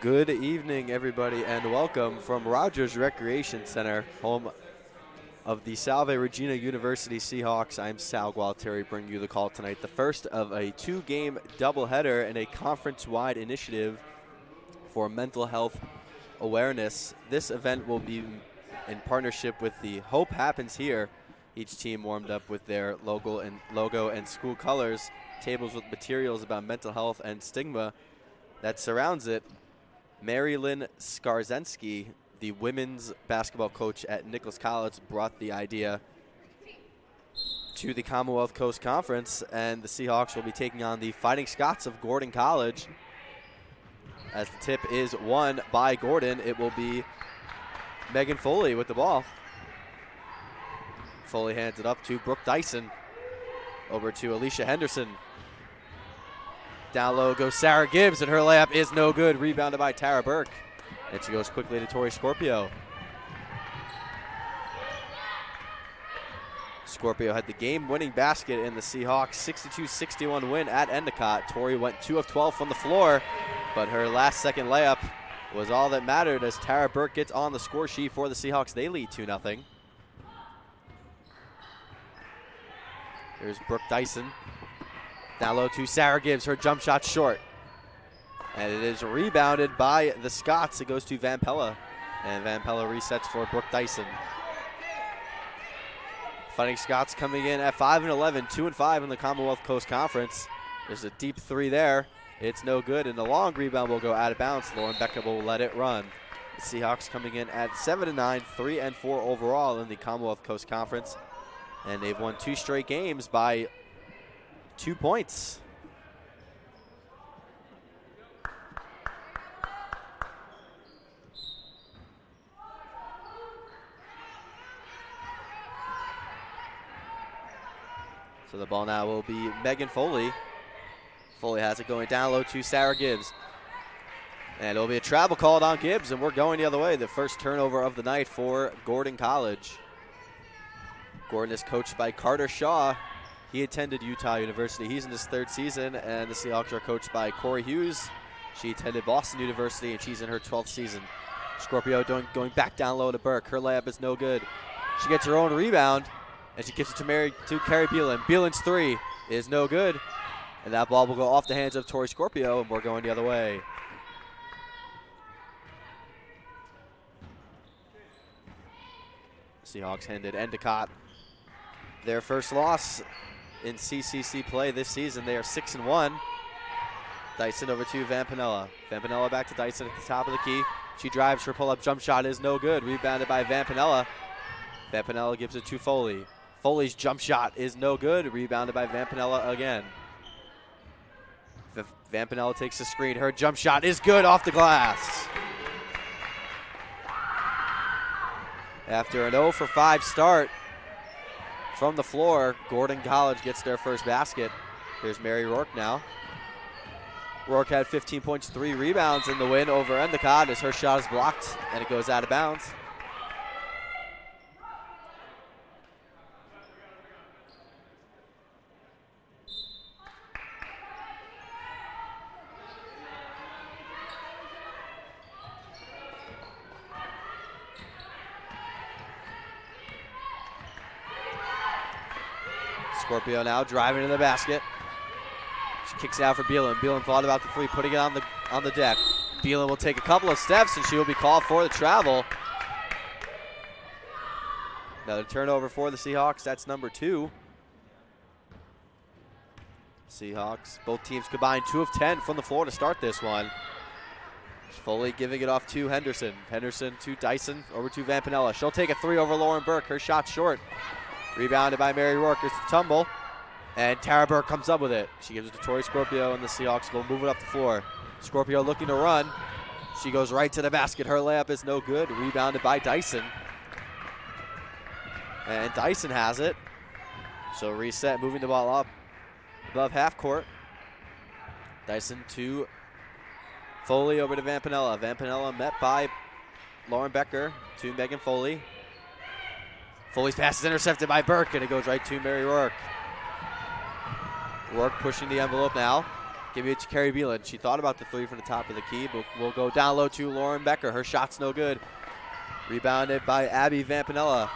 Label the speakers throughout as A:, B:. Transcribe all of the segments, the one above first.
A: Good evening, everybody, and welcome from Rodgers Recreation Center, home of the Salve Regina University Seahawks. I'm Sal Gualtieri bringing you the call tonight, the first of a two-game doubleheader in a conference-wide initiative for mental health awareness. This event will be in partnership with the Hope Happens Here. Each team warmed up with their logo and school colors, tables with materials about mental health and stigma that surrounds it. Mary Lynn Skarzensky, the women's basketball coach at Nichols College, brought the idea to the Commonwealth Coast Conference, and the Seahawks will be taking on the Fighting Scots of Gordon College. As the tip is won by Gordon, it will be Megan Foley with the ball. Foley hands it up to Brooke Dyson. Over to Alicia Henderson. Down low goes Sarah Gibbs, and her layup is no good. Rebounded by Tara Burke. And she goes quickly to Tori Scorpio. Scorpio had the game-winning basket in the Seahawks' 62-61 win at Endicott. Tori went 2 of 12 from the floor, but her last-second layup was all that mattered as Tara Burke gets on the score sheet for the Seahawks. They lead 2-0. Here's Brooke Dyson. Down low to Sarah Gibbs. Her jump shot short. And it is rebounded by the Scots. It goes to Van Pella. And Van Pella resets for Brooke Dyson. Fighting Scots coming in at 5-11, 2-5 in the Commonwealth Coast Conference. There's a deep three there. It's no good, and the long rebound will go out of bounds. Lauren Becker will let it run. The Seahawks coming in at 7-9, 3-4 overall in the Commonwealth Coast Conference. And they've won 2 straight games by 2 points. So the ball now will be Megan Foley. Foley has it going down low to Sarah Gibbs. And it'll be a travel called on Gibbs, and we're going the other way. The first turnover of the night for Gordon College. Gordon is coached by Carter Shaw. He attended Utah University. He's in his 3rd season, and the Seahawks are coached by Corey Hughes. She attended Boston University, and she's in her 12th season. Scorpio going back down low to Burke. Her layup is no good. She gets her own rebound, and she gives it to Carrie Beelan. Beelan's 3 is no good, and that ball will go off the hands of Tori Scorpio, and we're going the other way. Seahawks handed Endicott their first loss in CCC play this season. They are 6-1. Dyson over to Van Panella. Van Panella back to Dyson at the top of the key. She drives. Her pull-up jump shot is no good. Rebounded by Van Panella. Van Panella gives it to Foley. Foley's jump shot is no good. Rebounded by Van Panella again. Van Panella takes the screen. Her jump shot is good off the glass. After an 0 for 5 start from the floor, Gordon College gets their first basket. Here's Mary Rourke now. Rourke had 15 points, 3 rebounds in the win over Endicott as her shot is blocked and it goes out of bounds. Scorpio now driving to the basket. She kicks it out for Beelan. Beelan thought about the three, putting it on the deck. Beelan will take a couple of steps, and she will be called for the travel. Another turnover for the Seahawks. That's number 2. Seahawks, both teams combined 2 of 10 from the floor to start this one. Foley giving it off to Henderson. Henderson to Dyson, over to Van Panella. She'll take a 3 over Lauren Burke. Her shot short. Rebounded by Mary Rourke. It's a tumble. And Tara Burke comes up with it. She gives it to Tori Scorpio, and the Seahawks will move it up the floor. Scorpio looking to run. She goes right to the basket. Her layup is no good. Rebounded by Dyson. And Dyson has it. So reset, moving the ball up above half court. Dyson to Foley, over to Van Panella. Van Panella met by Lauren Becker to Megan Foley. Foley's pass is intercepted by Burke, and it goes right to Mary Rourke. Rourke pushing the envelope now. Give it to Carrie Beelan. She thought about the three from the top of the key, but will go down low to Lauren Becker. Her shot's no good. Rebounded by Abby Vampanella.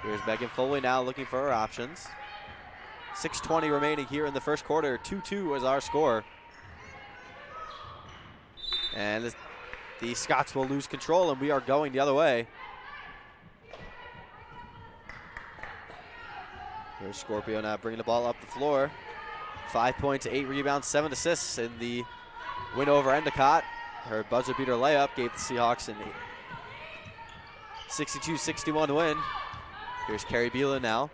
A: Here's Megan Foley now looking for her options. 6:20 remaining here in the first quarter. 2-2 is our score. And the Scots will lose control, and we are going the other way. Here's Scorpio now bringing the ball up the floor. 5 points, 8 rebounds, 7 assists in the win over Endicott. Her buzzer beater layup gave the Seahawks an 62-61 win. Here's Carrie Beelan now.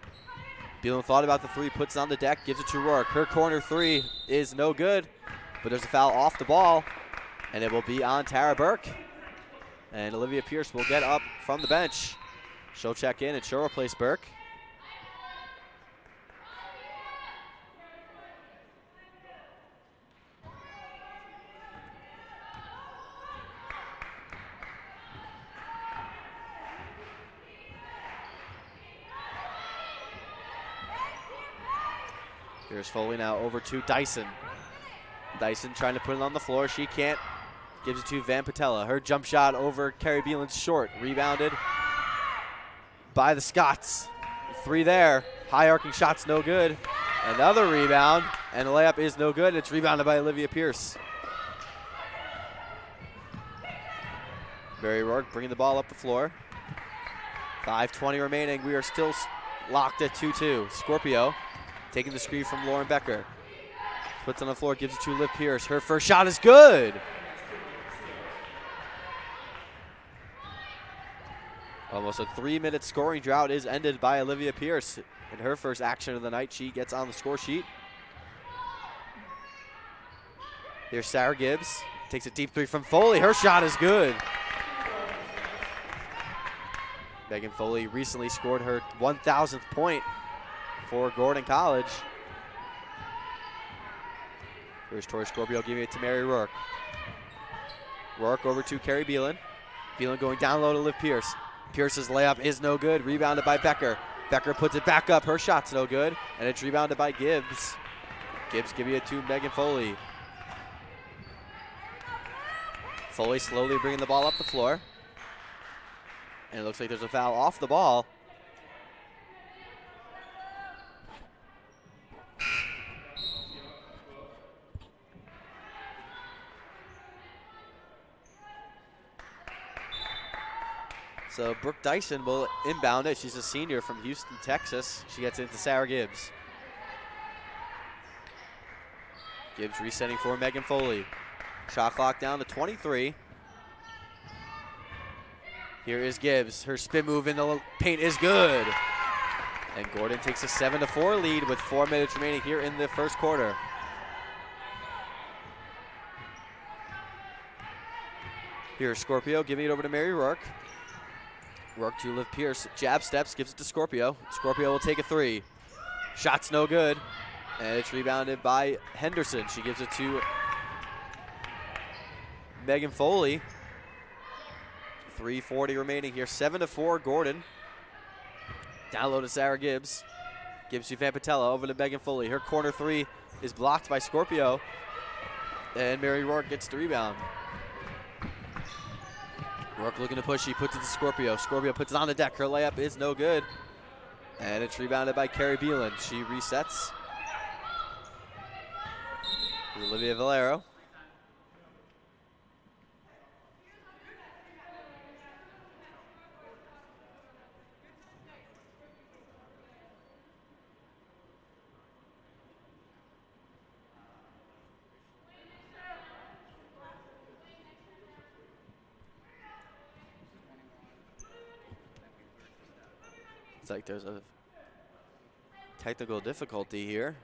A: Beelan thought about the three, puts it on the deck, gives it to Rourke. Her corner three is no good, but there's a foul off the ball, and it will be on Tara Burke. And Olivia Pierce will get up from the bench. She'll check in and she'll replace Burke. Here's Foley now over to Dyson. Dyson trying to put it on the floor. She can't. Gives it to Van Patella. Her jump shot over Carrie Beelan's short. Rebounded by the Scots. Three there. High arcing shot's no good. Another rebound. And the layup is no good. It's rebounded by Olivia Pierce. Mary Rourke bringing the ball up the floor. 5:20 remaining. We are still locked at 2-2. Scorpio taking the screen from Lauren Becker. Puts it on the floor, gives it to Liv Pierce. Her first shot is good. Almost a 3-minute scoring drought is ended by Olivia Pierce. In her first action of the night, she gets on the score sheet. Here's Sarah Gibbs. Takes a deep three from Foley. Her shot is good. Megan Foley recently scored her 1,000th point for Gordon College. Here's Tori Scorpio giving it to Mary Rourke. Rourke over to Carrie Beelan. Beelan going down low to Liv Pierce. Pierce's layup is no good. Rebounded by Becker. Becker puts it back up. Her shot's no good. And it's rebounded by Gibbs. Gibbs giving it to Megan Foley. Foley slowly bringing the ball up the floor. And it looks like there's a foul off the ball. So Brooke Dyson will inbound it. She's a senior from Houston, Texas. She gets it into Sarah Gibbs. Gibbs resetting for Megan Foley. Shot clock down to 23. Here is Gibbs. Her spin move in the paint is good. And Gordon takes a 7-4 lead with 4 minutes remaining here in the first quarter. Here's Scorpio giving it over to Mary Rourke. Rourke to Liv Pierce. Jab steps, gives it to Scorpio. Scorpio will take a three. Shot's no good. And it's rebounded by Henderson. She gives it to Megan Foley. 3:40 remaining here. 7-4 Gordon. Down low to Sarah Gibbs. Gibbs to Van Patella over to Megan Foley. Her corner three is blocked by Scorpio. And Mary Rourke gets the rebound. Rourke looking to push. She puts it to Scorpio. Scorpio puts it on the deck. Her layup is no good. And it's rebounded by Carrie Beelan. She resets. Olivia Valero. It's like there's a technical difficulty here.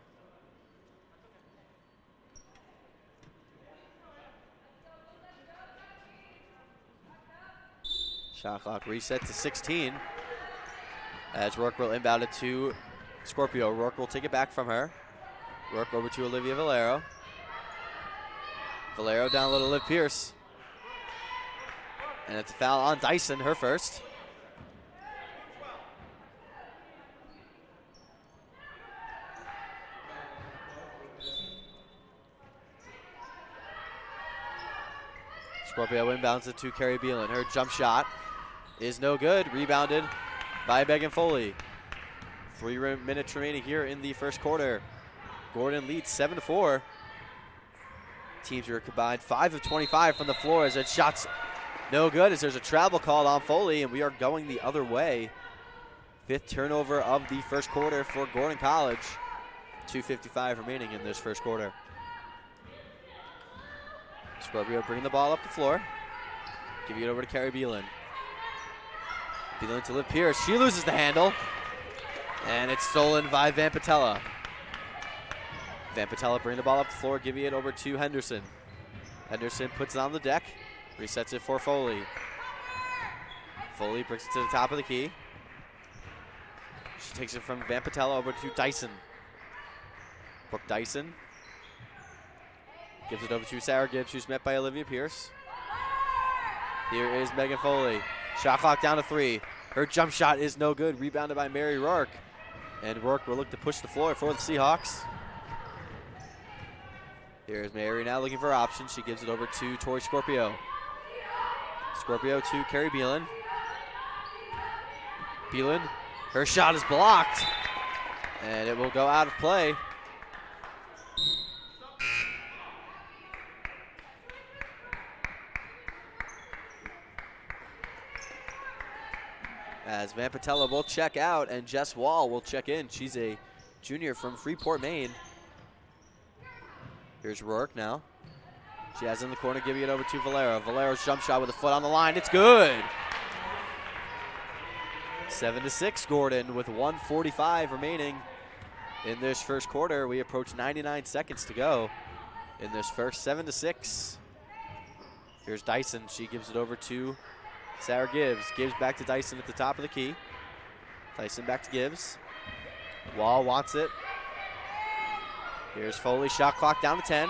A: Shot clock reset to 16. As Rourke will inbound it to Scorpio. Rourke will take it back from her. Rourke over to Olivia Valero. Valero down low to Liv Pierce. And it's a foul on Dyson, her first. Scorpio inbounds it to Carrie Beelan. Her jump shot is no good. Rebounded by Megan Foley. 3 minutes remaining here in the first quarter. Gordon leads 7-4. Teams are combined 5 of 25 from the floor as that shot's no good as there's a travel call on Foley, and we are going the other way. 5th turnover of the first quarter for Gordon College. 2:55 remaining in this first quarter. Scorpio bringing the ball up the floor. Giving it over to Carrie Beelan. Beelan to Liv Pierce. She loses the handle. And it's stolen by Van Patella. Van Patella bringing the ball up the floor, giving it over to Henderson. Henderson puts it on the deck. Resets it for Foley. Foley brings it to the top of the key. She takes it from Van Patella over to Dyson. Brooke Dyson gives it over to Sarah Gibbs, who's met by Olivia Pierce. Here is Megan Foley. Shot clock down to 3. Her jump shot is no good. Rebounded by Mary Rourke. And Rourke will look to push the floor for the Seahawks. Here's Mary now looking for options. She gives it over to Tori Scorpio. Scorpio to Carrie Beelan. Beelan, her shot is blocked. And it will go out of play. As Van Patella will check out and Jess Wall will check in. She's a junior from Freeport, Maine. Here's Rourke now. She has it in the corner, giving it over to Valero. Valero's jump shot with a foot on the line. It's good. 7-6 Gordon with 1:45 remaining in this first quarter. We approach 99 seconds to go in this first. 7-6. Here's Dyson. She gives it over to Sarah Gibbs. Gibbs back to Dyson at the top of the key. Dyson back to Gibbs. Wall wants it. Here's Foley. Shot clock down to 10.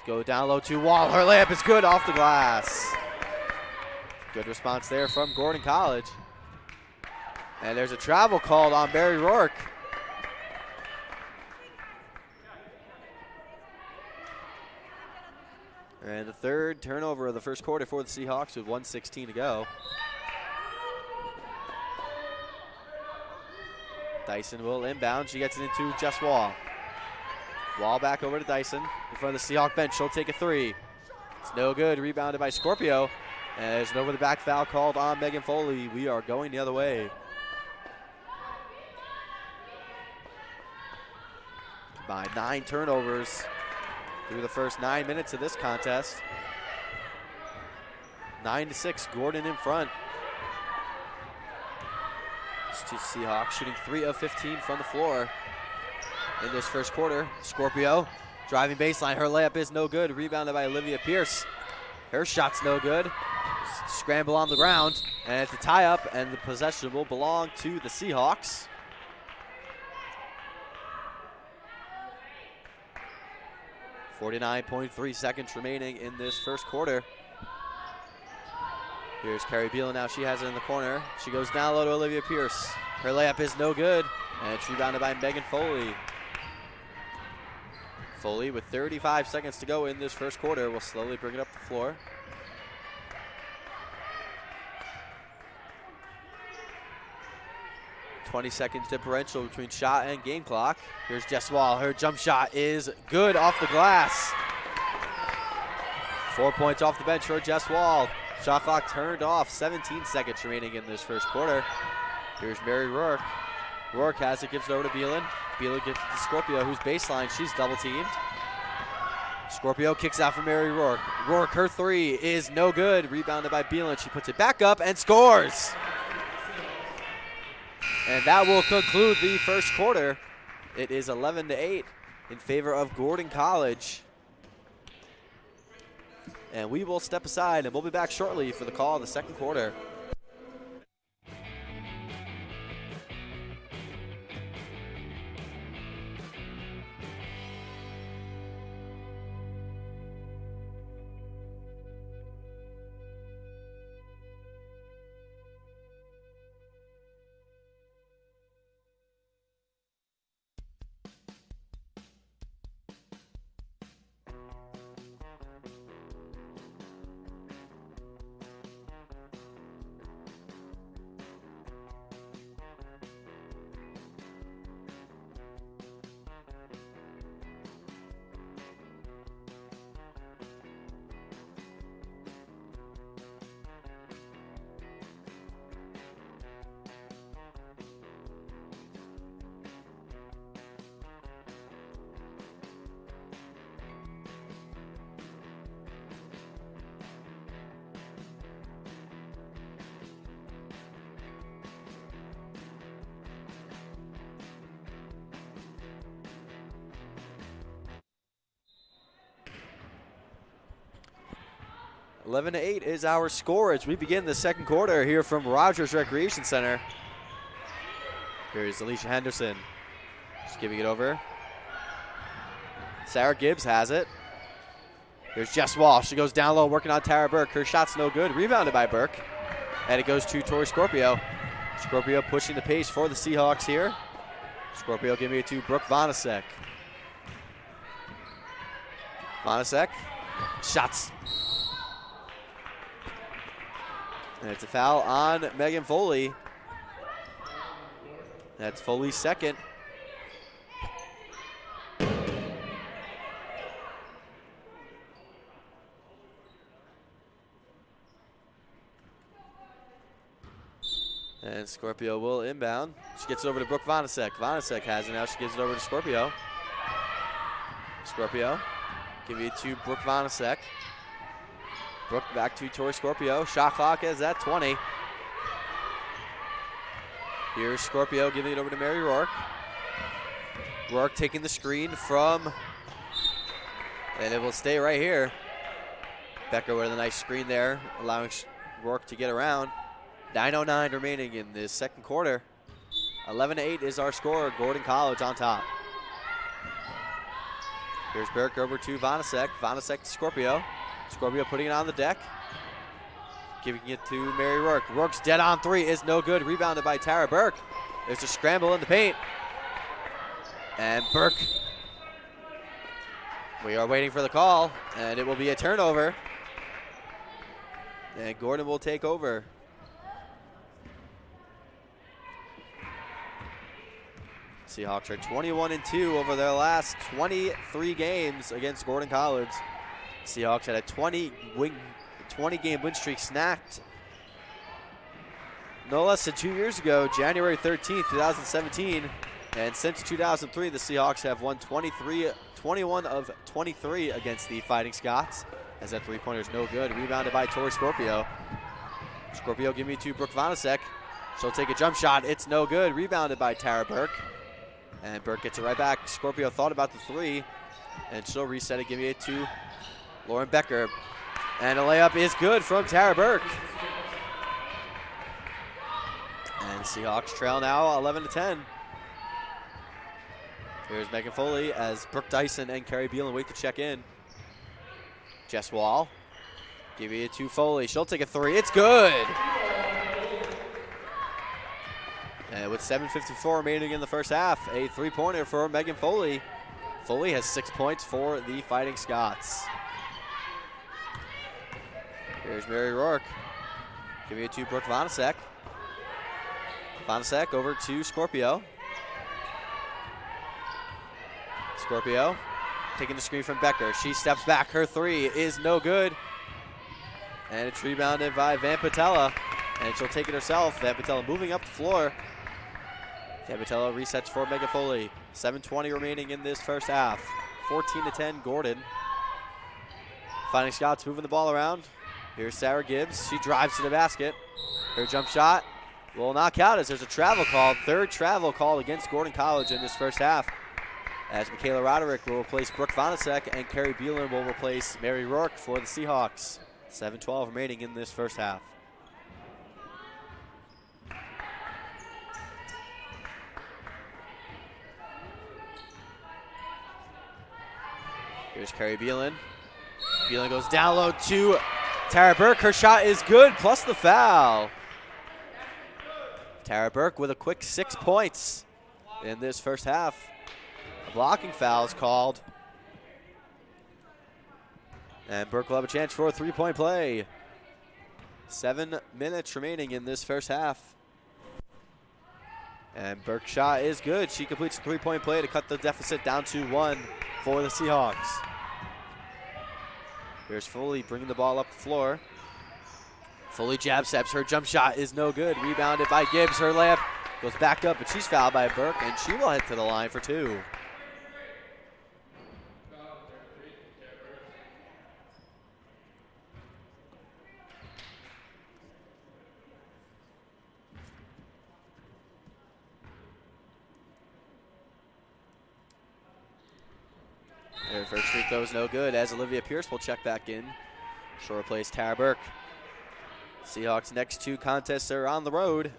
A: Go down low to Wall. Her layup is good off the glass. Good response there from Gordon College. And there's a travel called on Barry Rourke. And the 3rd turnover of the first quarter for the Seahawks with 1:16 to go. Dyson will inbound. She gets it into Jess Wall. Wall back over to Dyson in front of the Seahawk bench. She'll take a 3. It's no good. Rebounded by Scorpio. And there's an over-the-back foul called on Megan Foley. We are going the other way. By 9 turnovers through the first 9 minutes of this contest. 9-6, Gordon in front. Seahawks shooting 3 of 15 from the floor in this first quarter. Scorpio driving baseline. Her layup is no good. Rebounded by Olivia Pierce. Her shot's no good. Scramble on the ground. And it's a tie-up, and the possession will belong to the Seahawks. .3 seconds remaining in this first quarter. Here's Carrie Beelan now. She has it in the corner. She goes down low to Olivia Pierce. Her layup is no good, and it's rebounded by Megan Foley. Foley with 35 seconds to go in this first quarter will slowly bring it up the floor. .20 seconds differential between shot and game clock. Here's Jess Wall. Her jump shot is good off the glass. 4 points off the bench for Jess Wall. Shot clock turned off. 17 seconds remaining in this first quarter. Here's Mary Rourke. Rourke has it, gives it over to Beelan. Beelan gives it to Scorpio, who's baseline. She's double teamed. Scorpio kicks out for Mary Rourke. Rourke, her 3 is no good. Rebounded by Beelan. She puts it back up and scores. And that will conclude the first quarter. It is 11-8 in favor of Gordon College. And we will step aside, and we'll be back shortly for the call of the second quarter. 11-8 is our score as we begin the second quarter here from Rodgers Recreation Center. Here's Alicia Henderson. Just giving it over. Sarah Gibbs has it. Here's Jess Walsh. She goes down low, working on Tara Burke. Her shot's no good. Rebounded by Burke. And it goes to Tori Scorpio. Scorpio pushing the pace for the Seahawks here. Scorpio giving it to Brooke Vonasek. Vonasek. Shots. And it's a foul on Megan Foley. That's Foley's second. And Scorpio will inbound. She gets it over to Brooke Vonasek. Vonasek has it now. She gives it over to Scorpio. Scorpio. Give it to Brooke Vonasek. Brooke back to Tori Scorpio. Shot clock is at 20. Here's Scorpio giving it over to Mary Rourke. Rourke taking the screen from, and it will stay right here. Becker with a nice screen there, allowing Rourke to get around. 9:09 remaining in this second quarter. 11-8 is our score. Gordon College on top. Here's Burke over to Vonasek. Vonasek to Scorpio. Scorpio putting it on the deck. Giving it to Mary Rourke. Rourke's dead on three is no good. Rebounded by Tara Burke. There's a scramble in the paint. And Burke. We are waiting for the call, and it will be a turnover. And Gordon will take over. Seahawks are 21-2 over their last 23 games against Gordon College. Seahawks had a 20-game win streak snapped no less than 2 years ago, January 13th, 2017. And since 2003, the Seahawks have won 21 of 23 against the Fighting Scots, as that three-pointer is no good. Rebounded by Tori Scorpio. Scorpio give me to Brooke Vonasek. She'll take a jump shot. It's no good. Rebounded by Tara Burke. And Burke gets it right back. Scorpio thought about the three, and she'll reset it, giving it to Lauren Becker. And a layup is good from Tara Burke. And Seahawks trail now 11-10. Here's Megan Foley as Brooke Dyson and Carrie Beelan wait to check in. Jess Wall giving it to Foley. She'll take a three. It's good. And with 7:54 remaining in the first half, a three-pointer for Megan Foley. Foley has 6 points for the Fighting Scots. Here's Mary Rourke. Giving it to Brooke Vonasek. Vonasek over to Scorpio. Scorpio taking the screen from Becker. She steps back. Her three is no good. And it's rebounded by Van Patella. And she'll take it herself. Van Patella moving up the floor. Van Patella resets for Megan Foley. 7:20 remaining in this first half. 14-10 Gordon. Fighting Scots moving the ball around. Here's Sarah Gibbs. She drives to the basket. Her jump shot will not count as there's a travel call. Third travel call against Gordon College in this first half, as Michaela Roderick will replace Brooke Vonasek and Carrie Beelan will replace Mary Rourke for the Seahawks. 7:12 remaining in this first half. Here's Carrie Beelan. Beelan goes down low to Tara Burke. Her shot is good, plus the foul. Tara Burke with a quick 6 points in this first half. A blocking foul is called. And Burke will have a chance for a three-point play. 7 minutes remaining in this first half. And Burke's shot is good. She completes a three-point play to cut the deficit down to 1 for the Seahawks. Here's Foley bringing the ball up the floor. Foley jab steps. Her jump shot is no good. Rebounded by Gibbs. Her layup goes back up, but she's fouled by Burke, and she will head to the line for 2. Her first free throw is no good, as Olivia Pierce will check back in. She'll replace Tara Burke. Seahawks' next 2 contests are on the road.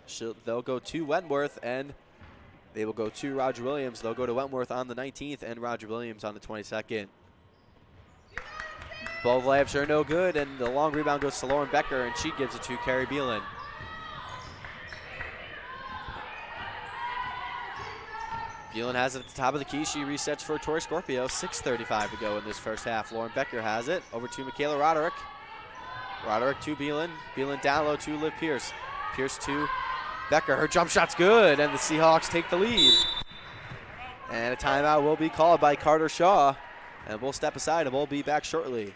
A: They'll go to Wentworth, and they will go to Roger Williams. They'll go to Wentworth on the 19th and Roger Williams on the 22nd. Both layups are no good, and the long rebound goes to Lauren Becker, and she gives it to Carrie Beelan. Beelan has it at the top of the key. She resets for Tori Scorpio. 6:35 to go in this first half. Lauren Becker has it. Over to Michaela Roderick. Roderick to Beelan. Beelan down low to Liv Pierce. Pierce to Becker. Her jump shot's good, and the Seahawks take the lead. And a timeout will be called by Carter Shaw. And we'll step aside, and we'll be back shortly.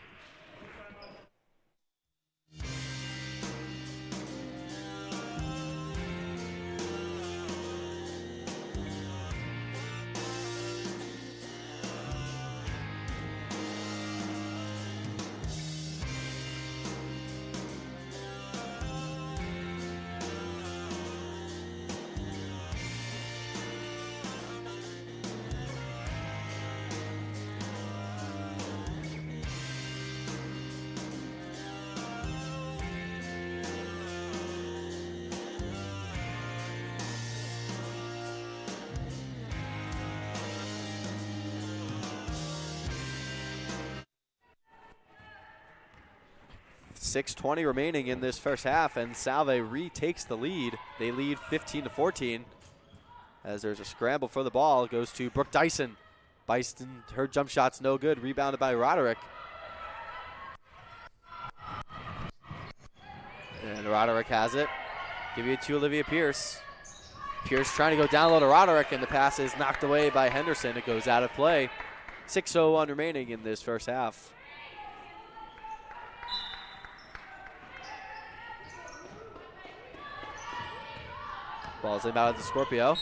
A: .6:20 remaining in this first half, and Salve retakes the lead. They lead 15-14 as there's a scramble for the ball. It goes to Brooke Dyson. Dyson, her jump shot's no good, rebounded by Roderick. And Roderick has it. Give it to Olivia Pierce. Pierce trying to go down low to Roderick, and the pass is knocked away by Henderson. It goes out of play. 6:01 remaining in this first half. Ball's inbound to Scorpio.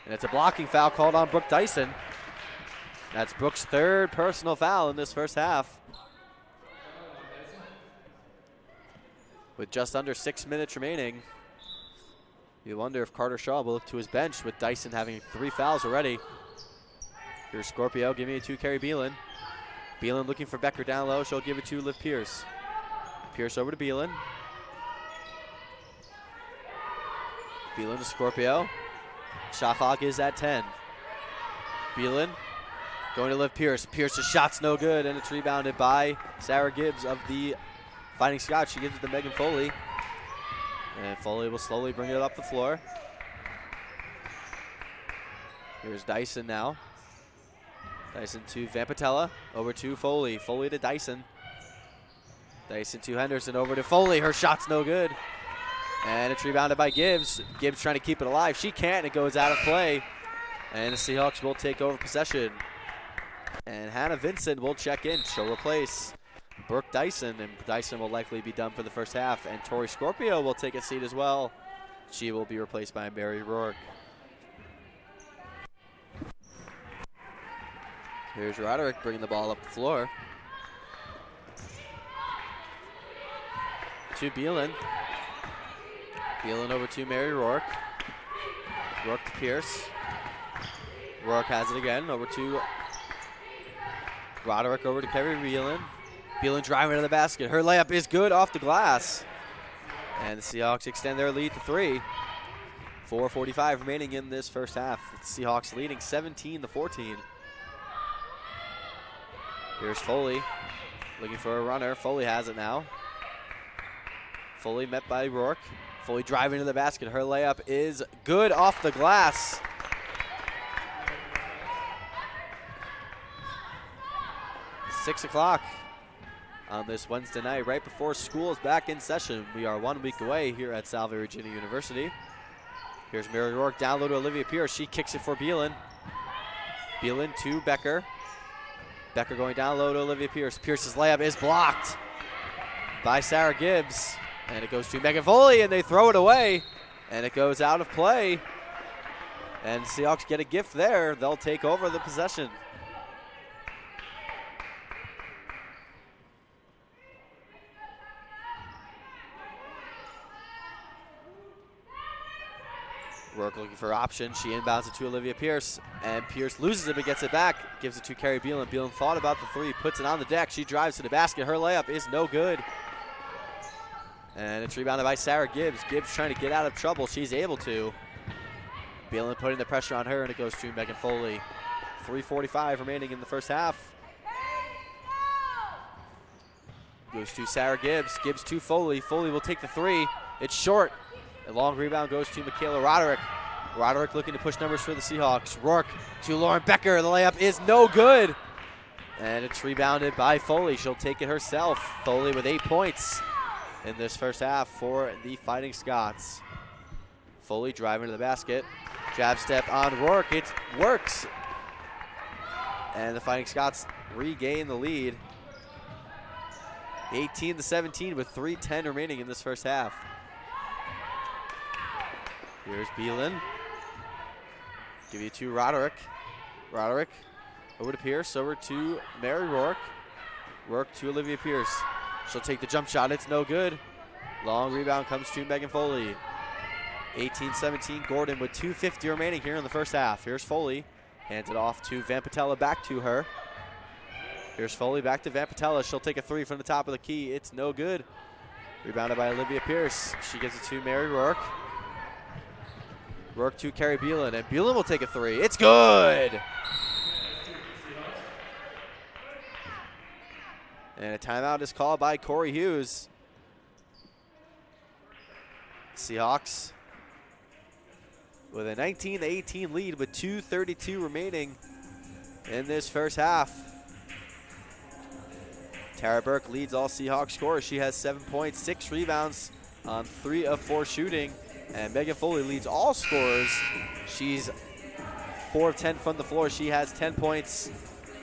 A: And it's a blocking foul called on Brooke Dyson. That's Brooke's 3rd personal foul in this first half. With just under 6 minutes remaining, you wonder if Carter Shaw will look to his bench with Dyson having 3 fouls already. Here's Scorpio giving it to Carrie Beelan. Beelan looking for Becker down low. She'll give it to Liv Pierce. Pierce over to Beelan. Beelan to Scorpio. Shot clock is at 10. Beelan going to Liv Pierce. Pierce's shot's no good, and it's rebounded by Sarah Gibbs of the Fighting Scots. She gives it to Megan Foley. And Foley will slowly bring it up the floor. Here's Dyson now. Dyson to Vampatella. Over to Foley. Foley to Dyson. Dyson to Henderson. Over to Foley. Her shot's no good. And it's rebounded by Gibbs. Gibbs trying to keep it alive. She can't. It goes out of play. And the Seahawks will take over possession. And Hannah Vincent will check in. She'll replace Brooke Dyson. And Dyson will likely be done for the first half. And Tori Scorpio will take a seat as well. She will be replaced by Mary Rourke. Here's Roderick bringing the ball up the floor. To Beelan. Beelan over to Mary Rourke. Rourke to Pierce. Rourke has it again. Over to Roderick, over to Carrie Beelan. Beelan driving to the basket. Her layup is good off the glass. And the Seahawks extend their lead to 3. 4:45 remaining in this first half. The Seahawks leading 17-14. Here's Foley looking for a runner. Foley has it now. Foley met by Rourke. Foley driving to the basket. Her layup is good off the glass. Six o'clock on this Wednesday night, right before school is back in session. We are 1 week away here at Salve Regina University. Here's Mary Rourke down low to Olivia Pierce. She kicks it for Beelan. Beelan to Becker. Becker going down low to Olivia Pierce. Pierce's layup is blocked by Sarah Gibbs. And it goes to Megan Foley, and they throw it away. And it goes out of play. And Seahawks get a gift there. They'll take over the possession. Rourke looking for options. She inbounds it to Olivia Pierce, and Pierce loses it but gets it back. Gives it to Carrie Beelan. Beelan thought about the three, puts it on the deck. She drives to the basket. Her layup is no good. And it's rebounded by Sarah Gibbs. Gibbs trying to get out of trouble. She's able to. Beelan putting the pressure on her, and it goes to Megan Foley. 3:45 remaining in the first half. Goes to Sarah Gibbs. Gibbs to Foley. Foley will take the three. It's short. A long rebound goes to Michaela Roderick. Roderick looking to push numbers for the Seahawks. Rourke to Lauren Becker. The layup is no good. And it's rebounded by Foley. She'll take it herself. Foley with 8 points in this first half for the Fighting Scots. Foley driving to the basket. Jab step on Rourke. It works. And the Fighting Scots regain the lead. 18-17 with 3:10 remaining in this first half. Here's Beelan. Give you to Roderick. Roderick over to Pierce, over to Mary Rourke. Rourke to Olivia Pierce. She'll take the jump shot. It's no good. Long rebound comes to Megan Foley. 18-17 Gordon with 2:50 remaining here in the first half. Here's Foley. Hands it off to Van Patella, back to her. Here's Foley back to Van Patella. She'll take a three from the top of the key. It's no good. Rebounded by Olivia Pierce. She gives it to Mary Rourke. Rourke to Carrie Beelan, and Beelan will take a three. It's good! And a timeout is called by Corey Hughes. Seahawks with a 19-18 lead with 2:32 remaining in this first half. Tara Burke leads all Seahawks scorers. She has 7 points, 6 rebounds on 3 of 4 shooting. And Megan Foley leads all scorers. She's 4 of 10 from the floor. She has 10 points.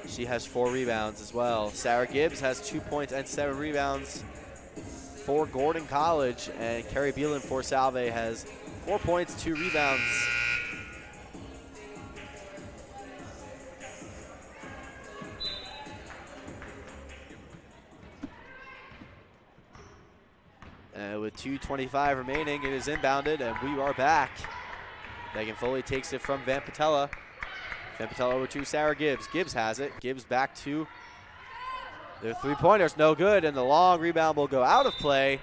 A: She has 4 rebounds as well. Sarah Gibbs has 2 points and 7 rebounds for Gordon College. And Carrie Beelan for Salve has 4 points, 2 rebounds. With 2:25 remaining, it is inbounded, and we are back. Megan Foley takes it from Van Patella. Van Patella over to Sarah Gibbs. Gibbs has it. Gibbs back to their three-pointers. No good, and the long rebound will go out of play.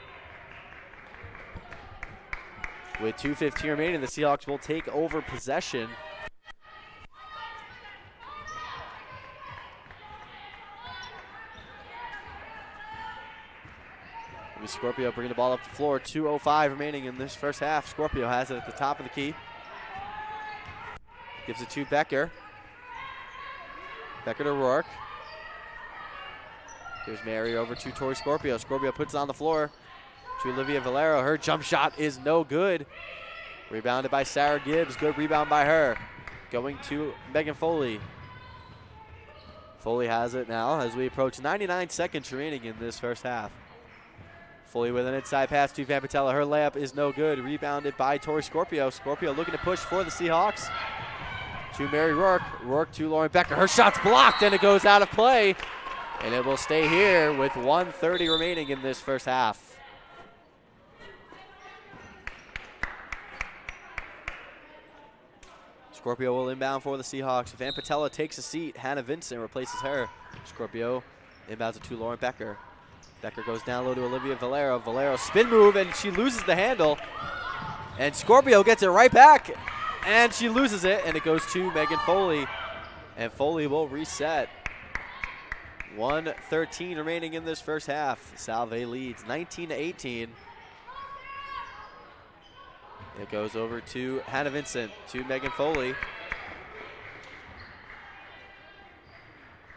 A: With 2:15 remaining, the Seahawks will take over possession. Scorpio bringing the ball up the floor. 2:05 remaining in this first half. Scorpio has it at the top of the key. Gives it to Becker. Becker to Rourke. Here's Mary over to Tori Scorpio. Scorpio puts it on the floor to Olivia Valero. Her jump shot is no good. Rebounded by Sarah Gibbs. Good rebound by her. Going to Megan Foley. Foley has it now as we approach 99 seconds remaining in this first half. Foley with an inside pass to Van Patella. Her layup is no good. Rebounded by Tori Scorpio. Scorpio looking to push for the Seahawks. To Mary Rourke. Rourke to Lauren Becker. Her shot's blocked and it goes out of play. And it will stay here with 1:30 remaining in this first half. Scorpio will inbound for the Seahawks. Van Patella takes a seat. Hannah Vincent replaces her. Scorpio inbounds it to Lauren Becker. Becker goes down low to Olivia Valero. Valero spin move, and she loses the handle. And Scorpio gets it right back, and she loses it, and it goes to Megan Foley. And Foley will reset. 1:13 remaining in this first half. Salve leads 19-18. It goes over to Hannah Vincent, to Megan Foley.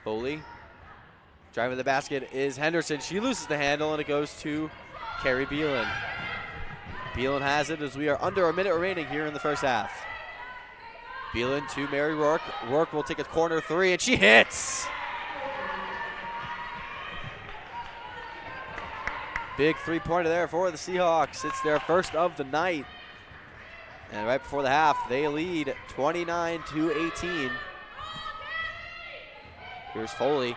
A: Foley. Driving the basket is Henderson. She loses the handle, and it goes to Carrie Beelan. Beelan has it as we are under a minute remaining here in the first half. Beelan to Mary Rourke. Rourke will take a corner three, and she hits! Big three-pointer there for the Seahawks. It's their first of the night. And right before the half, they lead 29-18. Here's Foley.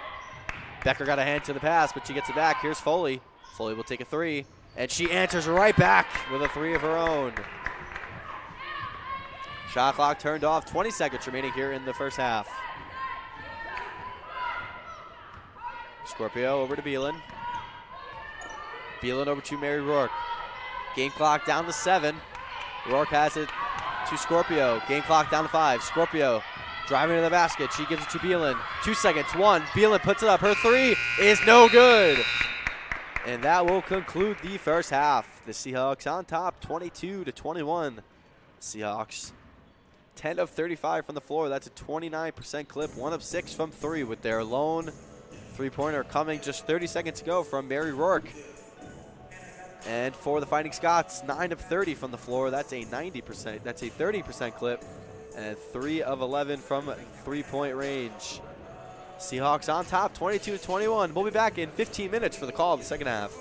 A: Becker got a hand to the pass, but she gets it back. Here's Foley. Foley will take a three, and she answers right back with a three of her own. Shot clock turned off. 20 seconds remaining here in the first half. Scorpio over to Beelan. Beelan over to Mary Rourke. Game clock down to 7. Rourke has it to Scorpio. Game clock down to 5. Scorpio driving to the basket. She gives it to Beelan. 2 seconds. 1. Beelan puts it up. Her 3 is no good. And that will conclude the first half. The Seahawks on top, 22-21. Seahawks 10 of 35 from the floor. That's a 29% clip. 1 of 6 from 3 with their lone three-pointer coming just 30 seconds ago from Mary Rourke. And for the Fighting Scots, 9 of 30 from the floor. That's a 90%. That's a 30% clip. And 3 of 11 from three-point range. Seahawks on top, 22-21. We'll be back in 15 minutes for the call of the second half.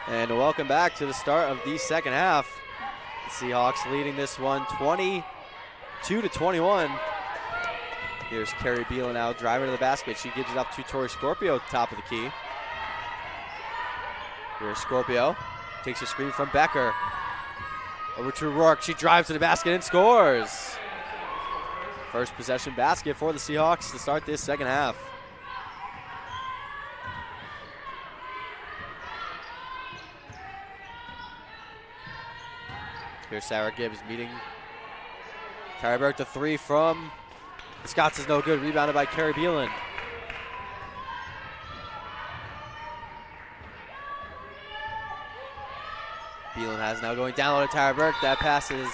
A: And welcome back to the start of the second half. The Seahawks leading this one 22-21. Here's Carrie Beelan now driving to the basket. She gives it up to Tori Scorpio at the top of the key. Here's Scorpio. Takes a screen from Becker. Over to Rourke. She drives to the basket and scores. First possession basket for the Seahawks to start this second half. Here's Sarah Gibbs meeting Tara Burke. The three from the Scots is no good. Rebounded by Carrie Beelan. Beelan has now going down low to Tara Burke. That pass is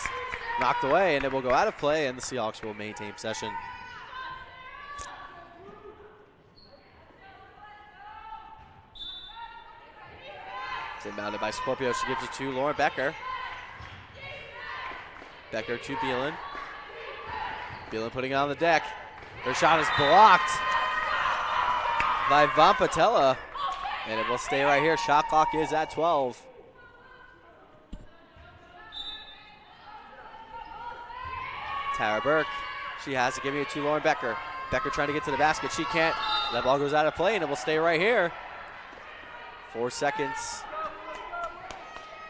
A: knocked away and it will go out of play and the Seahawks will maintain possession. It's inbounded by Scorpio. She gives it to Lauren Becker. Becker to Beelan. Beelan putting it on the deck. Her shot is blocked by Vampatella. And it will stay right here. Shot clock is at 12. Tara Burke. She has to give it to Lauren Becker. Becker trying to get to the basket. She can't. That ball goes out of play and it will stay right here. 4 seconds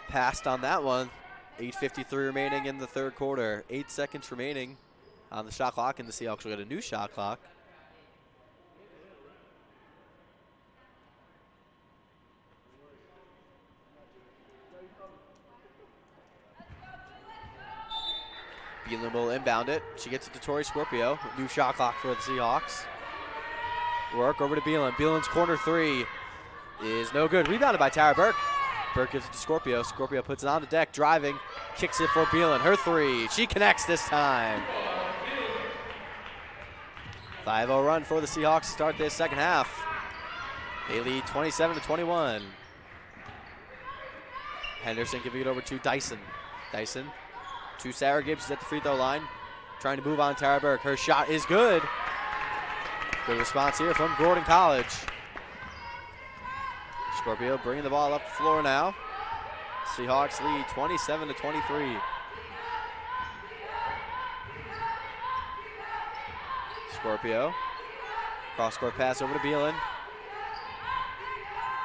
A: passed on that one. 8:53 remaining in the third quarter. 8 seconds remaining on the shot clock, and the Seahawks will get a new shot clock. Beelan will inbound it. She gets it to Tori Scorpio. New shot clock for the Seahawks. Work over to Beelan. Beelan's corner three is no good. Rebounded by Tara Burke. Burke gives it to Scorpio. Scorpio puts it on the deck, driving, kicks it for Beelan. Her three, she connects this time. 5-0 run for the Seahawks to start this second half. They lead 27-21. Henderson giving it over to Dyson. Dyson to Sarah Gibbs at the free throw line, trying to move on Tara Burke. Her shot is good. Good response here from Gordon College. Scorpio bringing the ball up the floor now. Seahawks lead 27-23. Scorpio. Cross-court pass over to Beelan.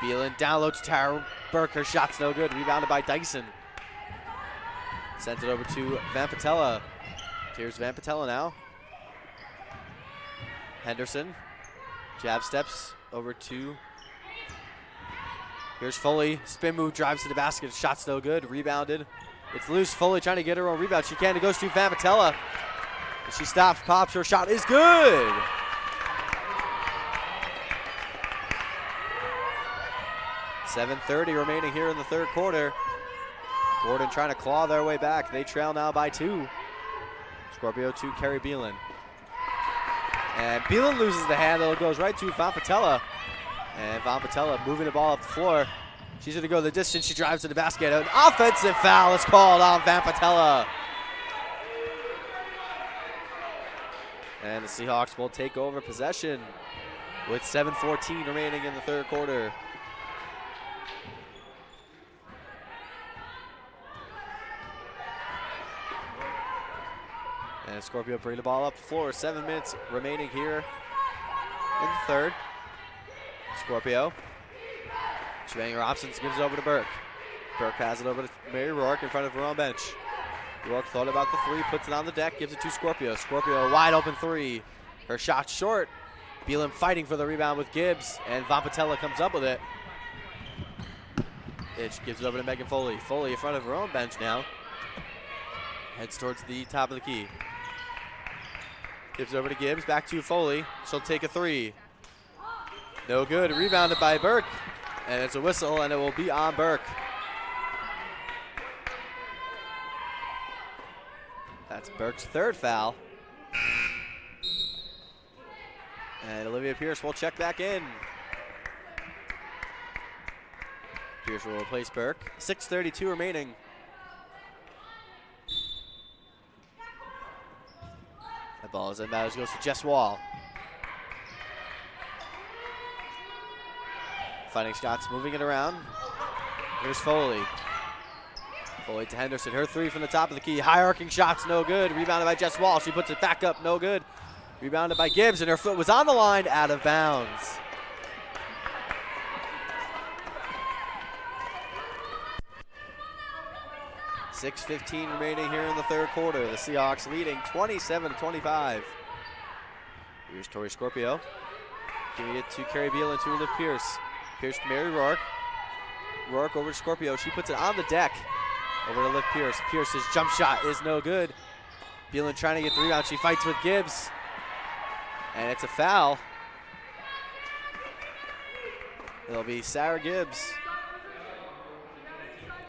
A: Beelan down low to Tara Burke. Her shot's no good. Rebounded by Dyson. Sends it over to Vampatella. Here's Vampatella now. Henderson. Jab steps over to... Here's Foley, spin move, drives to the basket, shot's no good, rebounded. It's loose, Foley trying to get her own rebound. She can, it goes to Vampatella. She stops, pops, her shot is good. .7:30 remaining here in the third quarter. Gordon trying to claw their way back. They trail now by 2. Scorpio to Carrie Beelan. And Beelan loses the handle, it goes right to Vampatella. And Vampatella moving the ball up the floor. She's going to go the distance. She drives to the basket. An offensive foul is called on Vampatella. And the Seahawks will take over possession with 7:14 remaining in the third quarter. And Scorpio bring the ball up the floor. 7 minutes remaining here in the third. Scorpio. Shivang Robson gives it over to Burke. Burke passes it over to Mary Rourke in front of her own bench. Rourke thought about the three, puts it on the deck, gives it to Scorpio. Scorpio, wide open three. Her shot short. Beelan fighting for the rebound with Gibbs, and Vampatella comes up with it. Itch gives it over to Megan Foley. Foley in front of her own bench now. Heads towards the top of the key. Gives it over to Gibbs, back to Foley. She'll take a three. No good, rebounded by Burke. And it's a whistle, and it will be on Burke. That's Burke's third foul. And Olivia Pierce will check back in. Pierce will replace Burke. 6:32 remaining. That ball is inbound, goes to Jess Wall. Fighting Scots, moving it around. Here's Foley. Foley to Henderson. Her three from the top of the key. High arcing shots, no good. Rebounded by Jess Wall. She puts it back up, no good. Rebounded by Gibbs, and her foot was on the line, out of bounds. .6:15 remaining here in the third quarter. The Seahawks leading 27-25. Here's Tori Scorpio. Giving it to Carrie Beal and to Liv Pierce. Pierce to Mary Rourke. Rourke over to Scorpio. She puts it on the deck. Over to Liv Pierce. Pierce's jump shot is no good. Beelan trying to get the rebound. She fights with Gibbs. And it's a foul. It'll be Sarah Gibbs.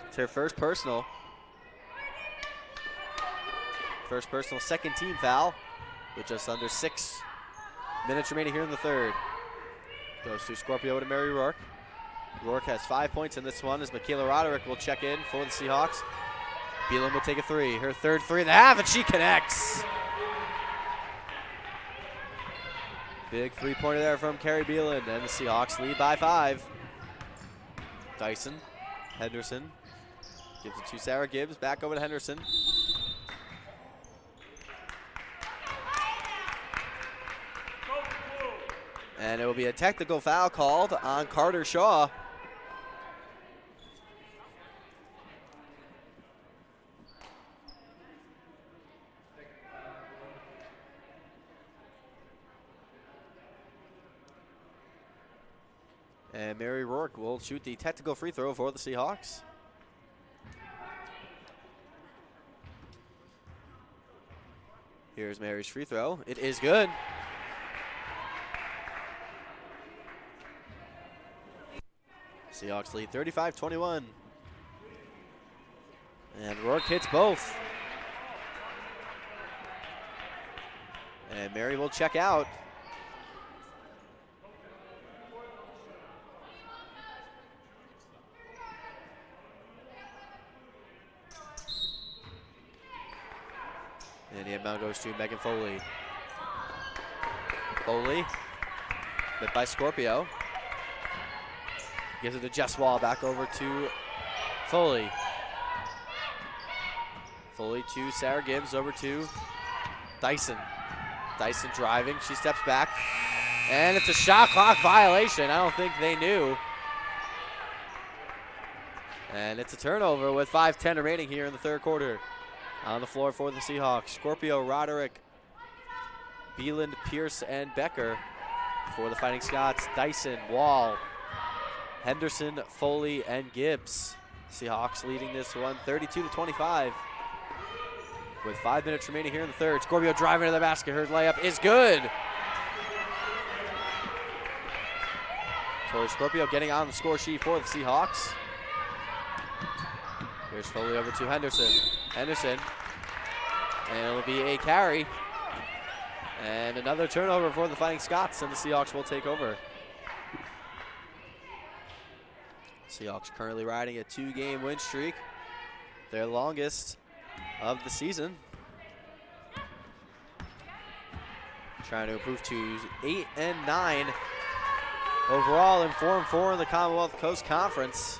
A: It's her first personal. First personal, second team foul. With just under 6 minutes remaining here in the third. Goes to Scorpio to Mary Rourke. Rourke has 5 points in this one as Michaela Roderick will check in for the Seahawks. Beelan will take a three. Her third 3.5, and she connects. Big three-pointer there from Carrie Beelan, and the Seahawks lead by 5. Dyson, Henderson, gives it to Sarah Gibbs, back over to Henderson. And it will be a technical foul called on Carter Shaw. And Mary Rourke will shoot the technical free throw for the Seahawks. Here's Mary's free throw. It is good. Seahawks lead 35-21. And Rourke hits both. And Mary will check out. And the inbound goes to Megan Foley. Foley, hit by Scorpio. Gives it to Jess Wall, back over to Foley. Foley to Sarah Gibbs, over to Dyson. Dyson driving, she steps back. And it's a shot clock violation. I don't think they knew. And it's a turnover with 5:10 remaining here in the third quarter. On the floor for the Seahawks, Scorpio, Roderick, Beeland, Pierce, and Becker. For the Fighting Scots, Dyson, Wall, Henderson, Foley, and Gibbs. Seahawks leading this one 32-25. With 5 minutes remaining here in the third. Scorpio driving to the basket. Her layup is good. Tori Scorpio getting on the score sheet for the Seahawks. Here's Foley over to Henderson. Henderson. And it'll be a carry. And another turnover for the Fighting Scots, and the Seahawks will take over. Seahawks currently riding a 2-game win streak, their longest of the season. Trying to improve to 8-9 overall and 4-4 in the Commonwealth Coast Conference.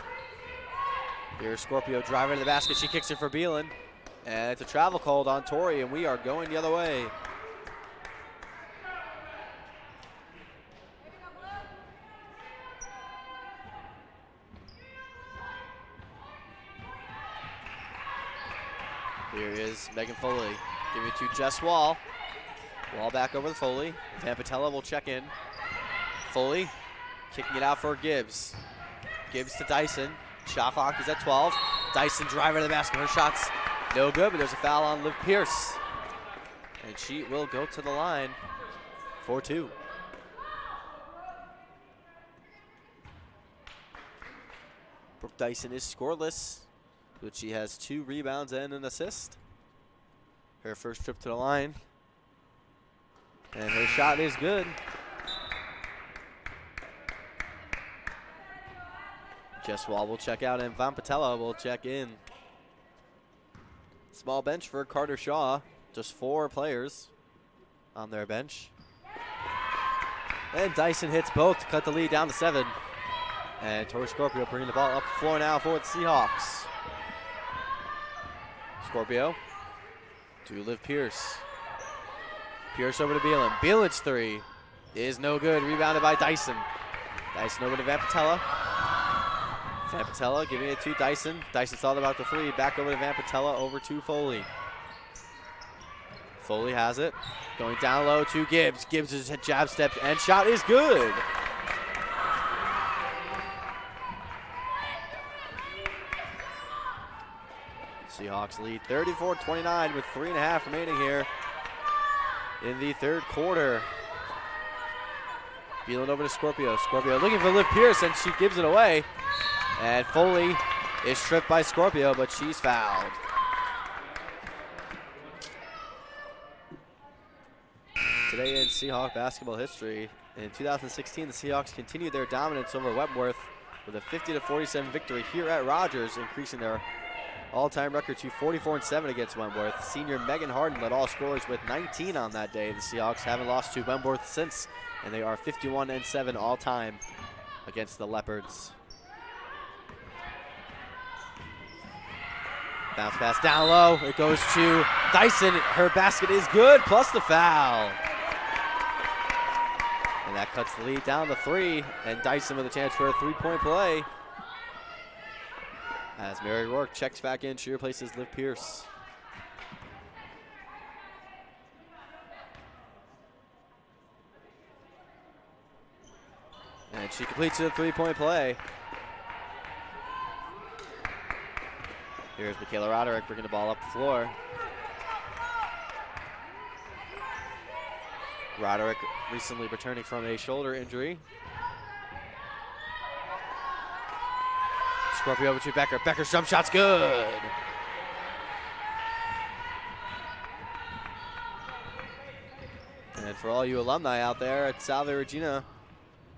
A: Here's Scorpio driving to the basket. She kicks it for Beelan. And it's a travel called on Tori, and we are going the other way. Here is Megan Foley. Give it to Jess Wall. Wall back over to Foley. Pampatella will check in. Foley kicking it out for Gibbs. Gibbs to Dyson. Shot clock is at 12. Dyson driving to the basket. Her shot's no good, but there's a foul on Liv Pierce. And she will go to the line for 2. Brooke Dyson is scoreless, but she has 2 rebounds and an assist. Her first trip to the line. And her shot is good. Jess Wall will check out, and Van Patella will check in. Small bench for Carter Shaw. Just 4 players on their bench. And Dyson hits both to cut the lead down to 7. And Tori Scorpio bringing the ball up the floor now for the Seahawks. Scorpio to Liv Pierce. Pierce over to Beelan. Beelan's three is no good. Rebounded by Dyson. Dyson over to Vampatella. Vampatella giving it to Dyson. Dyson thought about the three. Back over to Vampatella, over to Foley. Foley has it. Going down low to Gibbs. Gibbs' jab step and shot is good. Seahawks lead 34-29 with 3.5 remaining here in the third quarter. Beelan over to Scorpio. Scorpio looking for Liv Pierce, and she gives it away. And Foley is stripped by Scorpio, but she's fouled. Today in Seahawk basketball history, in 2016, the Seahawks continued their dominance over Wentworth with a 50-47 victory here at Rodgers, increasing their all-time record to 44-7 against Wentworth. Senior Megan Harden led all scorers with 19 on that day. The Seahawks haven't lost to Wentworth since, and they are 51-7 all-time against the Leopards. Bounce pass down low. It goes to Dyson. Her basket is good, plus the foul. And that cuts the lead down to 3, and Dyson with a chance for a three-point play. As Mary Rourke checks back in, she replaces Liv Pierce. And she completes the three-point play. Here's Michaela Roderick bringing the ball up the floor. Roderick recently returning from a shoulder injury. Scorpio over to Becker. Becker's jump shot's good. And for all you alumni out there at Salve Regina,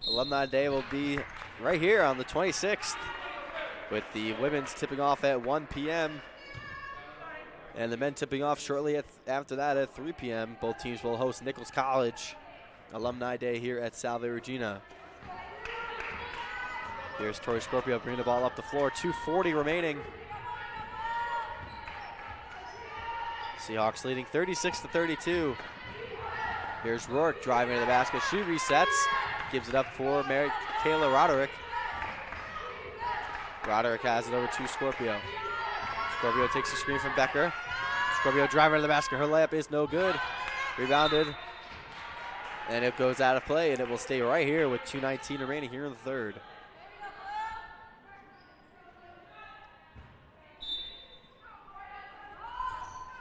A: Alumni Day will be right here on the 26th, with the women's tipping off at 1 p.m. and the men tipping off shortly after that at 3 p.m. Both teams will host Nichols College Alumni Day here at Salve Regina. Here's Tori Scorpio bringing the ball up the floor. 2:40 remaining. Seahawks leading 36-32. Here's Rourke driving to the basket. She resets. Gives it up for Mary Kayla Roderick. Roderick has it over to Scorpio. Scorpio takes a screen from Becker. Scorpio driving to the basket. Her layup is no good. Rebounded. And it goes out of play, and it will stay right here with 2:19 remaining here in the third.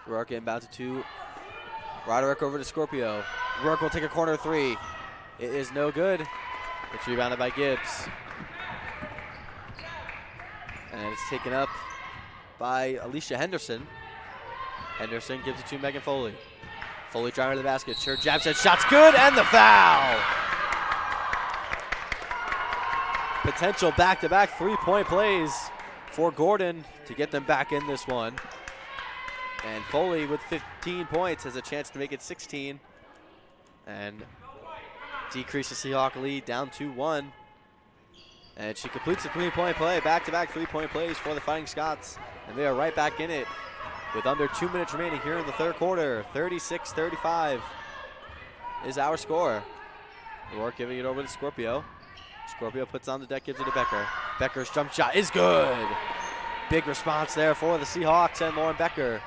A: Rourke inbounds it to Roderick over to Scorpio. Rourke will take a corner three. It is no good. It's rebounded by Gibbs. And it's taken up by Alicia Henderson. Henderson gives it to Megan Foley. Foley driving to the basket. Her jab set, shot's good, and the foul. Potential back-to-back three-point plays for Gordon to get them back in this one. And Foley with 15 points has a chance to make it 16 and decrease the Seahawk lead down to 1. And she completes the three-point play, back-to-back three-point plays for the Fighting Scots. And they are right back in it with under 2 minutes remaining here in the third quarter. 36-35 is our score. Rourke giving it over to Scorpio. Scorpio puts on the deck, gives it to Becker. Becker's jump shot is good. Big response there for the Seahawks and Lauren Becker.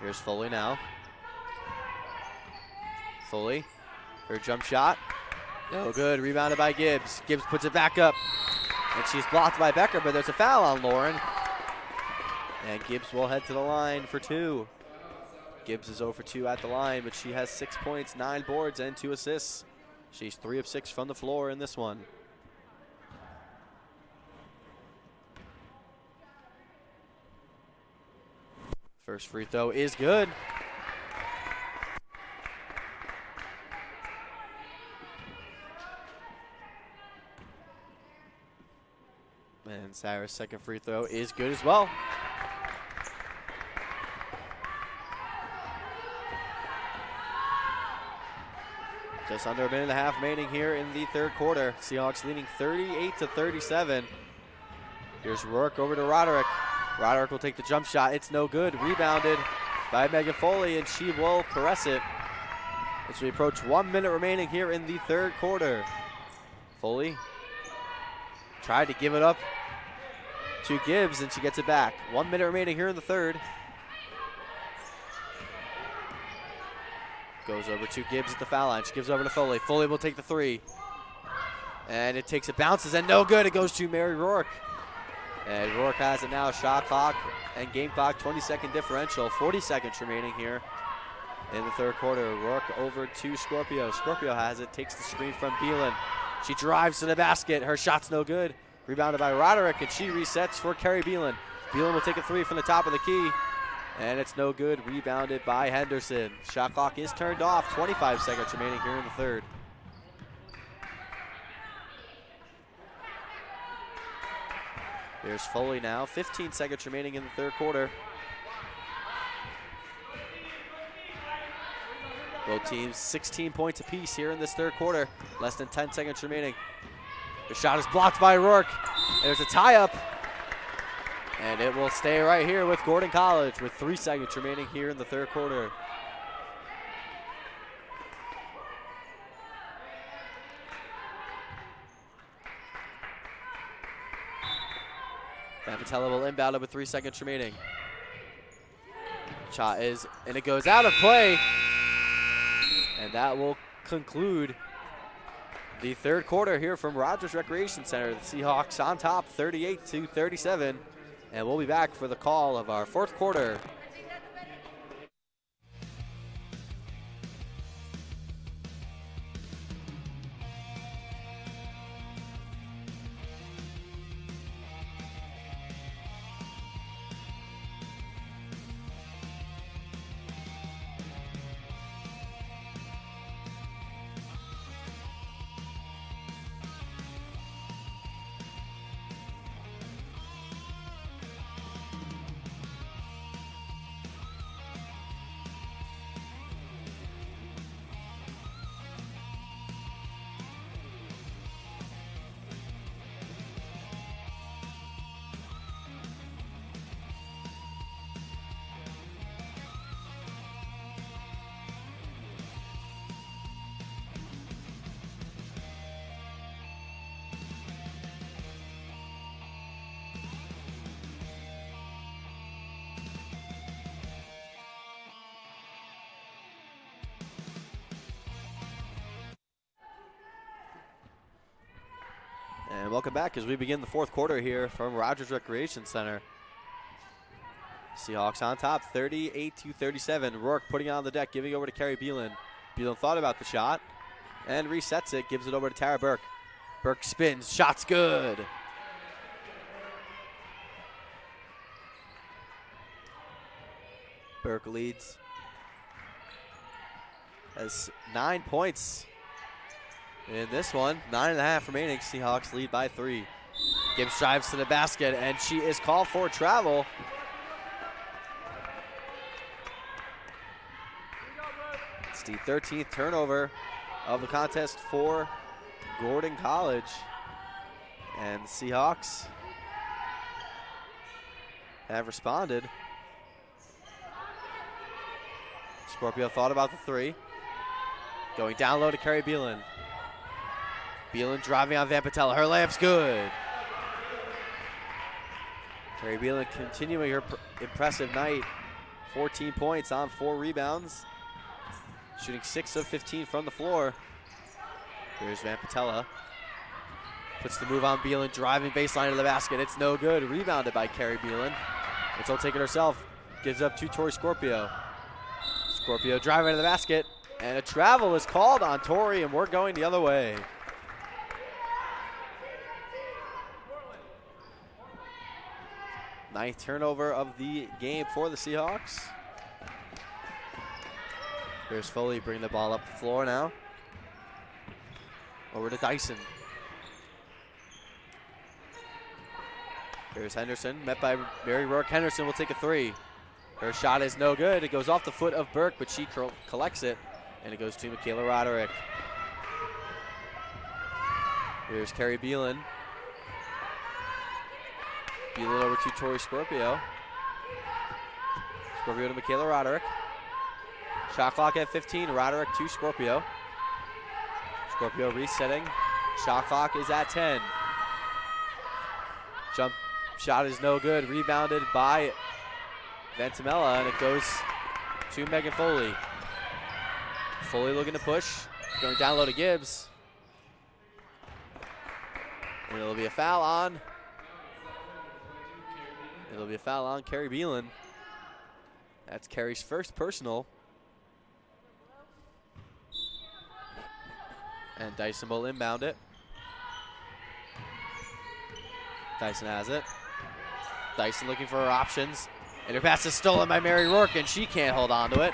A: Here's Foley now. Foley, her jump shot, no good, rebounded by Gibbs. Gibbs puts it back up, and she's blocked by Becker, but there's a foul on Lauren. And Gibbs will head to the line for 2. Gibbs is 0 for 2 at the line, but she has 6 points, 9 boards, and 2 assists. She's 3 of 6 from the floor in this one. First free throw is good. And Sarah's second free throw is good as well. Just under a minute and a half remaining here in the third quarter. Seahawks leading 38-37. Here's Rourke over to Roderick. Roderick will take the jump shot. It's no good. Rebounded by Megan Foley, and she will caress it as we approach 1 minute remaining here in the third quarter. Foley tried to give it up to Gibbs, and she gets it back. 1 minute remaining here in the third. Goes over to Gibbs at the foul line. She gives over to Foley. Foley will take the three. And it takes it, bounces, and no good. It goes to Mary Rourke. And Rourke has it now. Shot clock and game clock, 20-second differential. 40 seconds remaining here in the third quarter. Rourke over to Scorpio. Scorpio has it, takes the screen from Beelan. She drives to the basket. Her shot's no good. Rebounded by Roderick, and she resets for Carrie Beelan. Beelan will take a three from the top of the key. And it's no good. Rebounded by Henderson. Shot clock is turned off. 25 seconds remaining here in the third. Here's Foley now. 15 seconds remaining in the third quarter. Both teams 16 points apiece here in this third quarter. Less than 10 seconds remaining. The shot is blocked by Rourke. There's a tie-up. And it will stay right here with Gordon College with 3 seconds remaining here in the third quarter. Van Patella will inbound it with 3 seconds remaining. Shot is, and it goes out of play. And that will conclude the third quarter here from Rodgers Recreation Center. The Seahawks on top, 38-37. And we'll be back for the call of our fourth quarter. And welcome back as we begin the fourth quarter here from Rodgers Recreation Center. Seahawks on top, 38-37. Rourke putting it on the deck, giving over to Carrie Beelan. Beelan thought about the shot and resets it, gives it over to Tara Burke. Burke spins, shot's good. Burke leads, has 9 points in this one. 9.5 remaining. Seahawks lead by 3. Gibbs drives to the basket, and she is called for travel. It's the 13th turnover of the contest for Gordon College. And the Seahawks have responded. Scorpio thought about the three. Going down low to Carrie Beelan. Beelan driving on Van Patella. Her layup's good. Carrie Beelan continuing her impressive night. 14 points on 4 rebounds. Shooting 6 of 15 from the floor. Here's Van Patella. Puts the move on Beelan, driving baseline to the basket. It's no good. Rebounded by Carrie Beelan. It's all taken herself. Gives up to Tori Scorpio. Scorpio driving to the basket. And a travel is called on Tori, and we're going the other way. Ninth turnover of the game for the Seahawks. Here's Foley bringing the ball up the floor now. Over to Dyson. Here's Henderson, met by Mary Rourke. Henderson will take a three. Her shot is no good. It goes off the foot of Burke, but she collects it, and it goes to Michaela Roderick. Here's Carrie Beelan. Beelan over to Tori Scorpio. Scorpio to Michaela Roderick. Shot clock at 15. Roderick to Scorpio. Scorpio resetting. Shot clock is at 10. Jump shot is no good. Rebounded by Ventimella, and it goes to Megan Foley. Foley looking to push. Going down low to Gibbs. And it'll be a foul on. It'll be a foul on Carrie Beelan. That's Carrie's first personal. And Dyson will inbound it. Dyson has it. Dyson looking for her options. And her pass is stolen by Mary Rourke, and she can't hold on to it.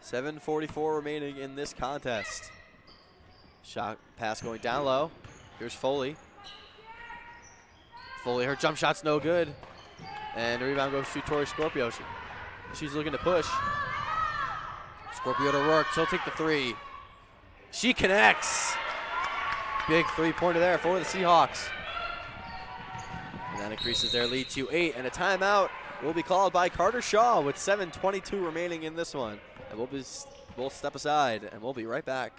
A: .7:44 remaining in this contest. Shot pass going down low. Here's Foley. Foley, her jump shot's no good. And the rebound goes to Tori Scorpio. She's looking to push. Scorpio to Rourke. She'll take the three. She connects. Big three-pointer there for the Seahawks. And that increases their lead to 8. And a timeout will be called by Carter Shaw with 7:22 remaining in this one. And we'll step aside, and we'll be right back.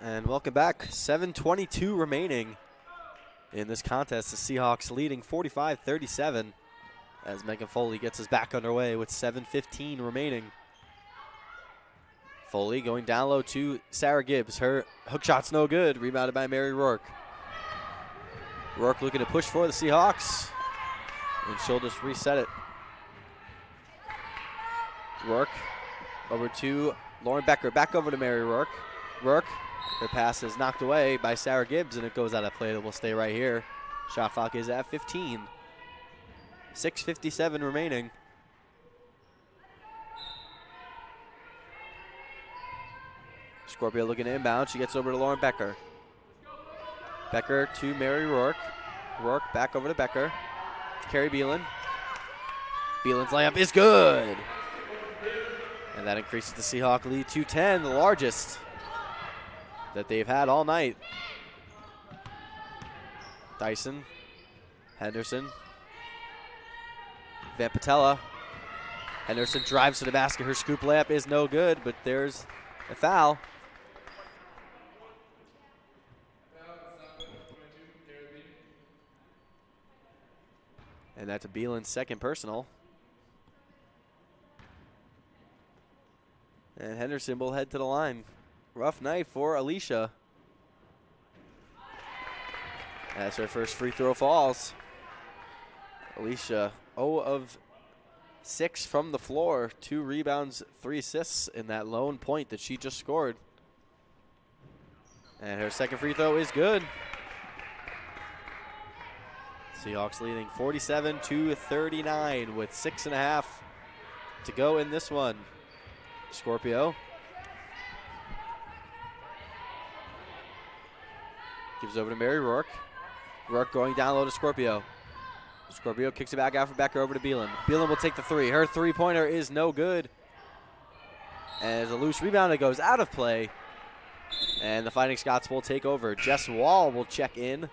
A: And welcome back. 7:22 remaining in this contest. The Seahawks leading 45-37 as Megan Foley gets us back underway with 7:15 remaining. Foley going down low to Sarah Gibbs. Her hook shot's no good. Rebounded by Mary Rourke. Rourke looking to push for the Seahawks. And she'll just reset it. Rourke over to Lauren Becker. Back over to Mary Rourke. Rourke. Her pass is knocked away by Sarah Gibbs, and it goes out of play. That will stay right here. Shot clock is at 15. 6:57 remaining. Scorpio looking to inbound. She gets over to Lauren Becker. Becker to Mary Rourke. Rourke back over to Becker. Carrie Beelan. Beelan's layup is good. And that increases the Seahawk lead to 10, the largest that they've had all night. Dyson, Henderson, Van Patella. Henderson drives to the basket. Her scoop layup is no good, but there's a foul. And that's a Beelan's second personal. And Henderson will head to the line. Rough night for Alicia. As her first free throw falls. Alicia 0 of 6 from the floor. 2 rebounds, 3 assists in that lone point that she just scored. And her second free throw is good. Seahawks leading 47-39 with 6.5 to go in this one. Scorpio gives over to Mary Rourke. Rourke going down low to Scorpio. Scorpio kicks it back out for Becker over to Beelan. Beelan will take the three. Her three-pointer is no good. As a loose rebound, it goes out of play. And the Fighting Scots will take over. Jess Wall will check in,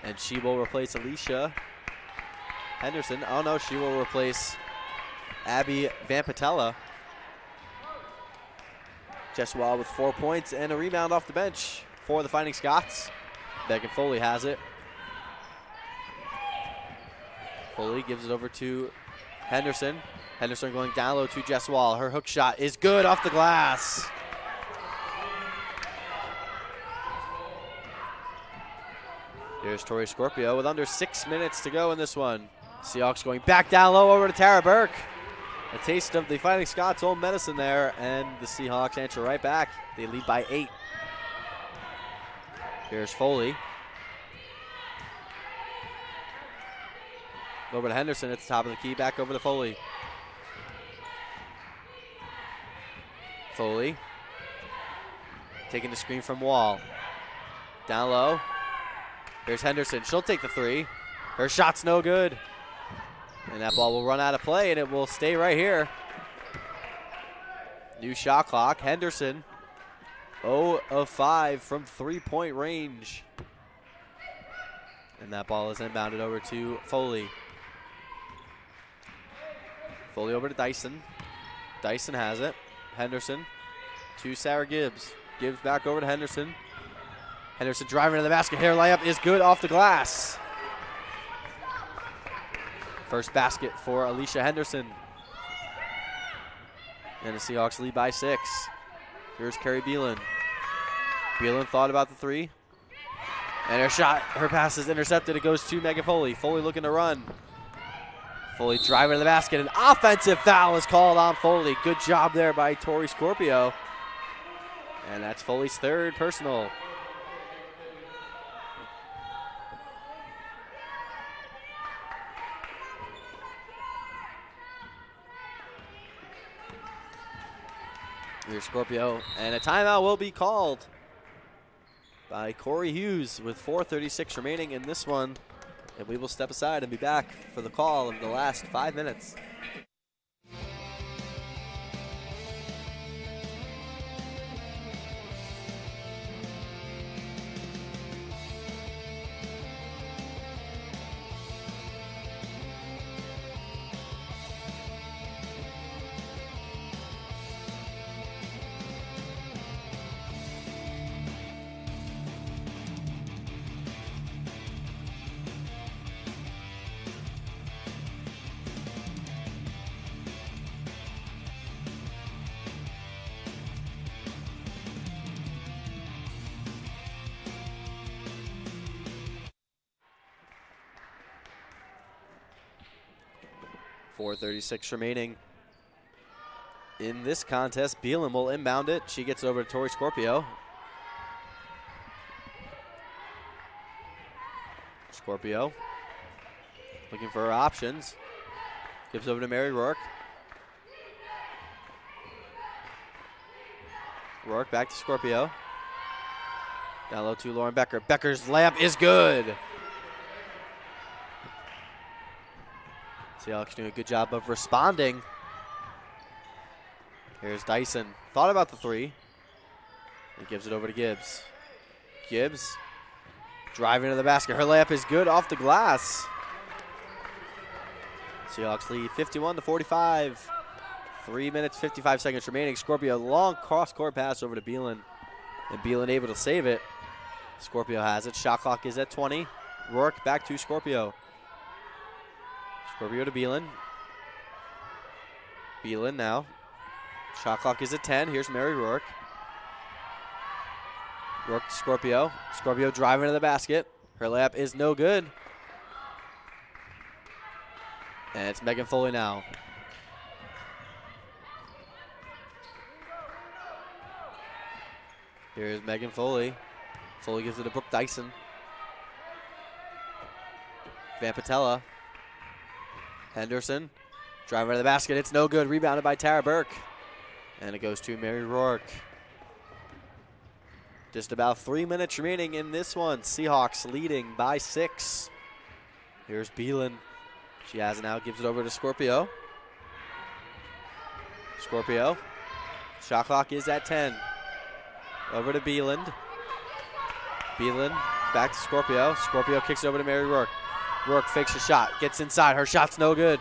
A: and she will replace Alicia Henderson. Oh no, she will replace Abby Vampatella. Jess Wall with 4 points and a rebound off the bench for the Fighting Scots. Megan Foley has it. Foley gives it over to Henderson. Henderson going down low to Jess Wall. Her hook shot is good off the glass. Here's Tori Scorpio with under 6 minutes to go in this one. Seahawks going back down low over to Tara Burke. A taste of the Fighting Scots' old medicine there, and the Seahawks answer right back. They lead by 8. Here's Foley. Over to Henderson at the top of the key, back over to Foley. Foley taking the screen from Wall. Down low. Here's Henderson. She'll take the 3. Her shot's no good. And that ball will run out of play, and it will stay right here. New shot clock. Henderson 0 of 5 from 3-point range. And that ball is inbounded over to Foley. Foley over to Dyson. Dyson has it. Henderson to Sarah Gibbs. Gibbs back over to Henderson. Henderson driving to the basket. Hair layup is good off the glass. First basket for Alicia Henderson. And the Seahawks lead by 6. Here's Carrie Beelan. Beelan thought about the 3. And her shot, her pass is intercepted. It goes to Megan Foley. Foley looking to run. Foley driving to the basket. An offensive foul is called on Foley. Good job there by Tori Scorpio. And that's Foley's 3rd personal. Here's Scorpio, and a timeout will be called by Corey Hughes with 4:36 remaining in this one. And we will step aside and be back for the call of the last 5 minutes. .436 remaining in this contest. Beelan will inbound it. She gets over to Tori Scorpio. Scorpio looking for her options. Gives over to Mary Rourke. Rourke back to Scorpio. Down low to Lauren Becker. Becker's layup is good. Seahawks doing a good job of responding. Here's Dyson. Thought about the 3. He gives it over to Gibbs. Gibbs driving to the basket. Her layup is good off the glass. Seahawks lead 51-45. 3 minutes, 55 seconds remaining. Scorpio, long cross-court pass over to Beelan. And Beelan able to save it. Scorpio has it. Shot clock is at 20. Rourke back to Scorpio. Scorpio to Beelan. Beelan now. Shot clock is at 10. Here's Mary Rourke. Rourke to Scorpio. Scorpio driving to the basket. Her layup is no good. And it's Megan Foley now. Here's Megan Foley. Foley gives it to Brooke Dyson. Vampatella. Henderson, driving to the basket. It's no good. Rebounded by Tara Burke. And it goes to Mary Rourke. Just about 3 minutes remaining in this one. Seahawks leading by 6. Here's Beelan. She has it now. Gives it over to Scorpio. Scorpio. Shot clock is at 10. Over to Beeland. Beeland back to Scorpio. Scorpio kicks it over to Mary Rourke. Rourke fakes a shot, gets inside. Her shot's no good.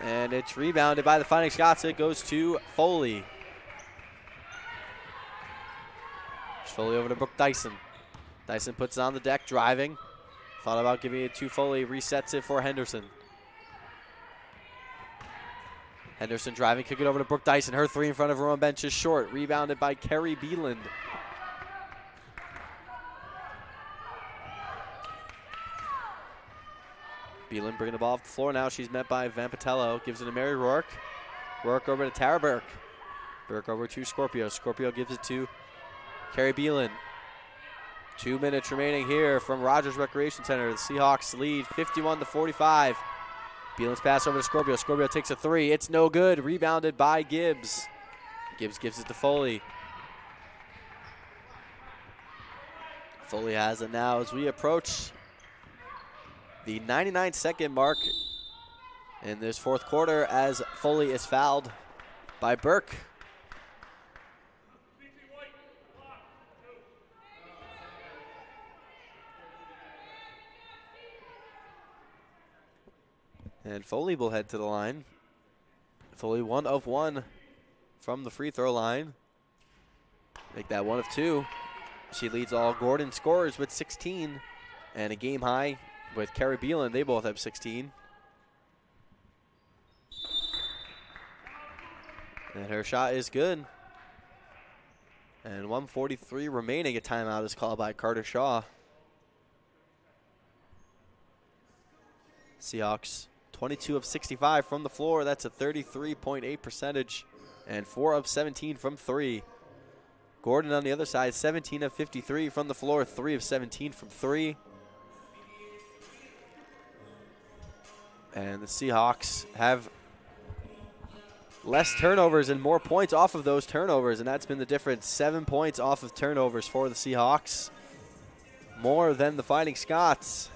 A: And it's rebounded by the Fighting Scots. It goes to Foley. Foley over to Brooke Dyson. Dyson puts it on the deck, driving. Thought about giving it to Foley, resets it for Henderson. Henderson driving, kick it over to Brooke Dyson. Her three in front of her own bench is short. Rebounded by Kerry Beeland. Beeland bringing the ball off the floor now. She's met by Van Patello. Gives it to Mary Rourke. Rourke over to Tara Burke. Burke over to Scorpio. Scorpio gives it to Kerry Beeland. 2 minutes remaining here from Rodgers Recreation Center. The Seahawks lead 51-45. Beeland's pass over to Scorpio. Scorpio takes a three. It's no good. Rebounded by Gibbs. Gibbs gives it to Foley. Foley has it now as we approach the 99-second mark in this fourth quarter as Foley is fouled by Burke. And Foley will head to the line. Foley 1 of 1 from the free throw line. Make that 1 of 2. She leads all Gordon scorers with 16 and a game high with Kerry Beeland. They both have 16. And her shot is good. And 1:43 remaining. A timeout is called by Carter Shaw. Seahawks 22 of 65 from the floor. That's a 33.8 percentage. And 4 of 17 from three. Gordon on the other side, 17 of 53 from the floor, 3 of 17 from three. And the Seahawks have less turnovers and more points off of those turnovers, and that's been the difference. 7 points off of turnovers for the Seahawks. More than the Fighting Scots.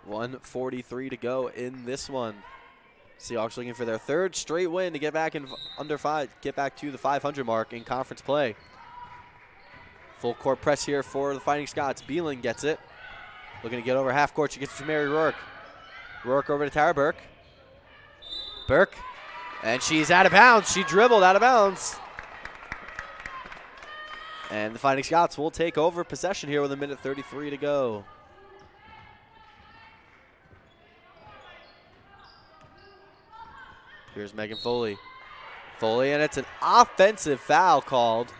A: .143 to go in this one. Seahawks looking for their third straight win to get back in get back to the 500 mark in conference play. Full court press here for the Fighting Scots. Beeland gets it. Looking to get over half court. She gets it to Mary Rourke. Rourke over to Tara Burke. Burke. And she's out of bounds. She dribbled out of bounds. And the Fighting Scots will take over possession here with 1:33 to go. Here's Megan Foley. Foley, and it's an offensive foul called.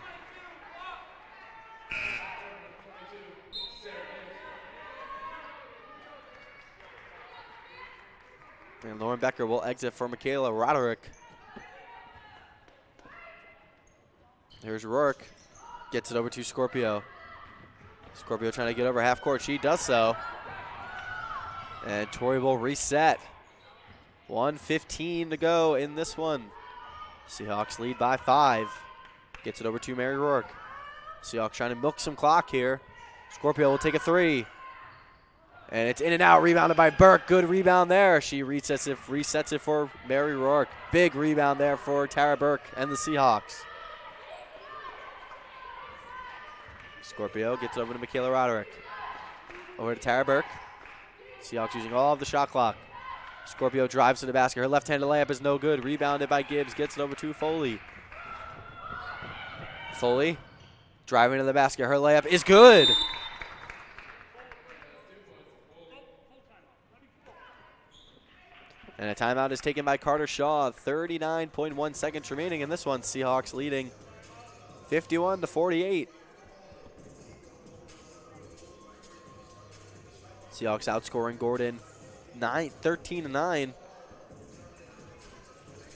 A: And Lauren Becker will exit for Michaela Roderick. Here's Rourke. Gets it over to Scorpio. Scorpio trying to get over half court. She does so. And Tori will reset. 1:15 to go in this one. Seahawks lead by 5. Gets it over to Mary Rourke. Seahawks trying to milk some clock here. Scorpio will take a three. And it's in and out, rebounded by Burke. Good rebound there. She resets it for Mary Rourke. Big rebound there for Tara Burke and the Seahawks. Scorpio gets over to Michaela Roderick. Over to Tara Burke. Seahawks using all of the shot clock. Scorpio drives to the basket. Her left-handed layup is no good. Rebounded by Gibbs. Gets it over to Foley. Foley driving to the basket. Her layup is good. And a timeout is taken by Carter Shaw. 39.1 seconds remaining in this one. Seahawks leading 51-48. Seahawks outscoring Gordon 13-9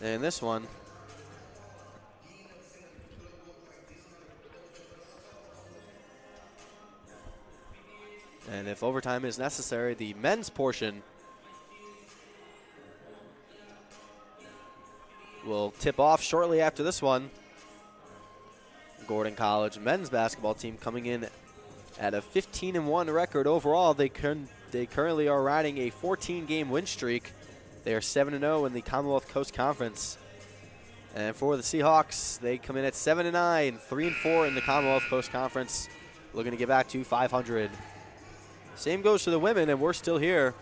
A: in this one. And if overtime is necessary, the men's portion will tip off shortly after this one. Gordon College men's basketball team coming in At a 15-1 record overall, they currently are riding a 14-game win streak. They are 7-0 in the Commonwealth Coast Conference. And for the Seahawks, they come in at 7-9, 3-4 in the Commonwealth Coast Conference, looking to get back to 500. Same goes for the women, and we're still here.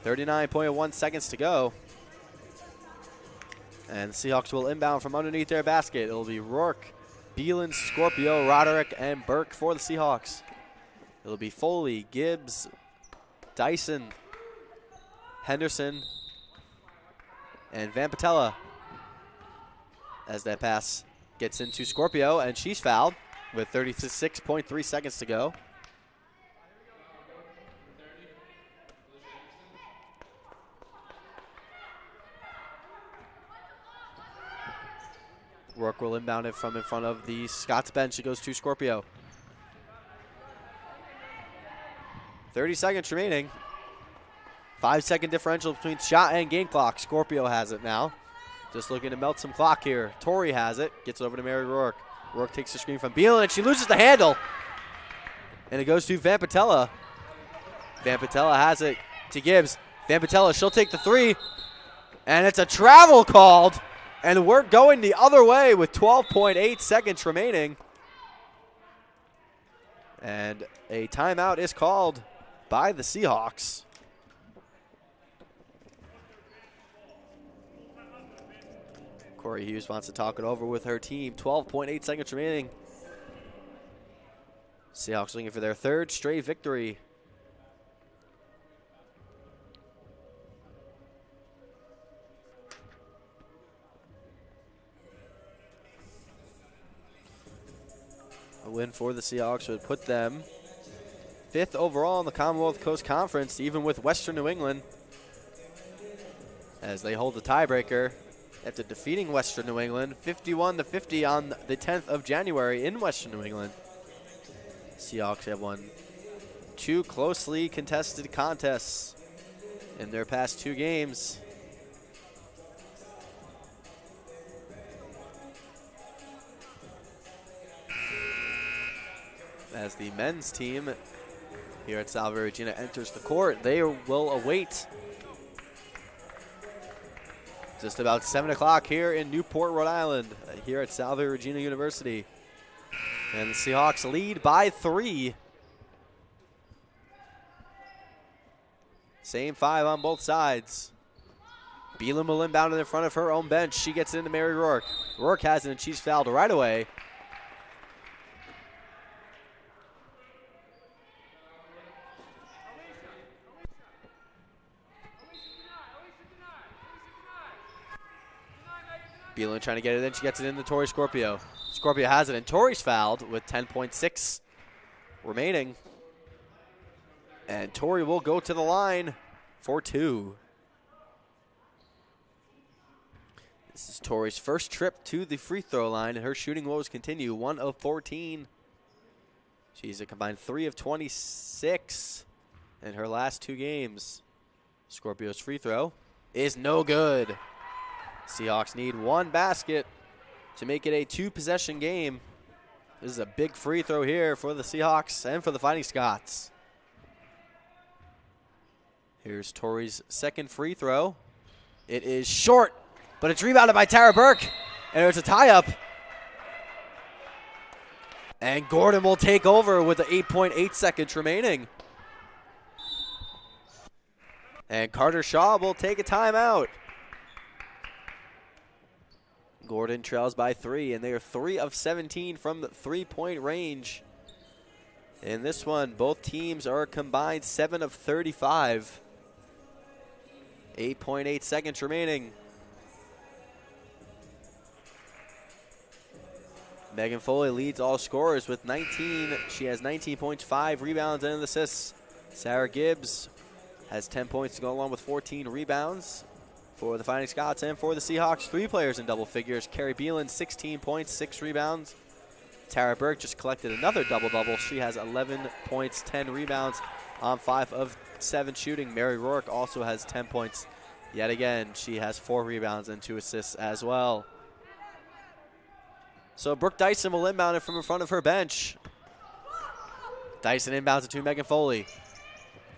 A: 39.1 seconds to go. And the Seahawks will inbound from underneath their basket. It'll be Rourke, Beelan, Scorpio, Roderick, and Burke for the Seahawks. It'll be Foley, Gibbs, Dyson, Henderson, and Van Patella. As that pass gets into Scorpio, and she's fouled with 36.3 seconds to go. Rourke will inbound it from in front of the Scots bench. It goes to Scorpio. 30 seconds remaining. 5-second differential between shot and game clock. Scorpio has it now. Just looking to melt some clock here. Tori has it. Gets over to Mary Rourke. Rourke takes the screen from Beelan, and she loses the handle. And it goes to Van Patella. Van Patella has it to Gibbs. Van Patella, she'll take the three. And it's a travel called. And we're going the other way with 12.8 seconds remaining. And a timeout is called by the Seahawks. Corey Hughes wants to talk it over with her team. 12.8 seconds remaining. Seahawks looking for their third straight victory. A win for the Seahawks would put them 5th overall in the Commonwealth Coast Conference, even with Western New England, as they hold the tiebreaker after defeating Western New England 51-50 on the 10th of January in Western New England. Seahawks have won 2 closely contested contests in their past 2 games. As the men's team here at Salve Regina enters the court, they will await just about 7 o'clock here in Newport, Rhode Island, here at Salve Regina University. And the Seahawks lead by 3. Same 5 on both sides. Beelan will inbound in front of her own bench. She gets it into Mary Rourke. Rourke has it, and she's fouled right away. Beelan trying to get it in. She gets it into Tori Scorpio. Scorpio has it, and Tori's fouled with 10.6 remaining. And Tori will go to the line for 2. This is Tori's first trip to the free throw line, and her shooting woes continue. 1 of 14. She's a combined 3 of 26 in her last 2 games. Scorpio's free throw is no good. Seahawks need 1 basket to make it a 2-possession game. This is a big free throw here for the Seahawks and for the Fighting Scots. Here's Tori's second free throw. It is short, but it's rebounded by Tara Burke, and it's a tie-up. And Gordon will take over with the 8.8 seconds remaining. And Carter Shaw will take a timeout. Gordon trails by 3, and they are 3 of 17 from the 3-point range. In this one, both teams are combined 7 of 35. 8.8 seconds remaining. Megan Foley leads all scorers with 19. She has 19 points, 5 rebounds, and an assist. Sarah Gibbs has 10 points to go along with 14 rebounds. For the Fighting Scots and for the Seahawks, 3 players in double figures. Carrie Beelan, 16 points, 6 rebounds. Tara Burke just collected another double-double. She has 11 points, 10 rebounds on 5 of 7 shooting. Mary Rourke also has 10 points. Yet again, she has 4 rebounds and 2 assists as well. So Brooke Dyson will inbound it from in front of her bench. Dyson inbounds it to Megan Foley.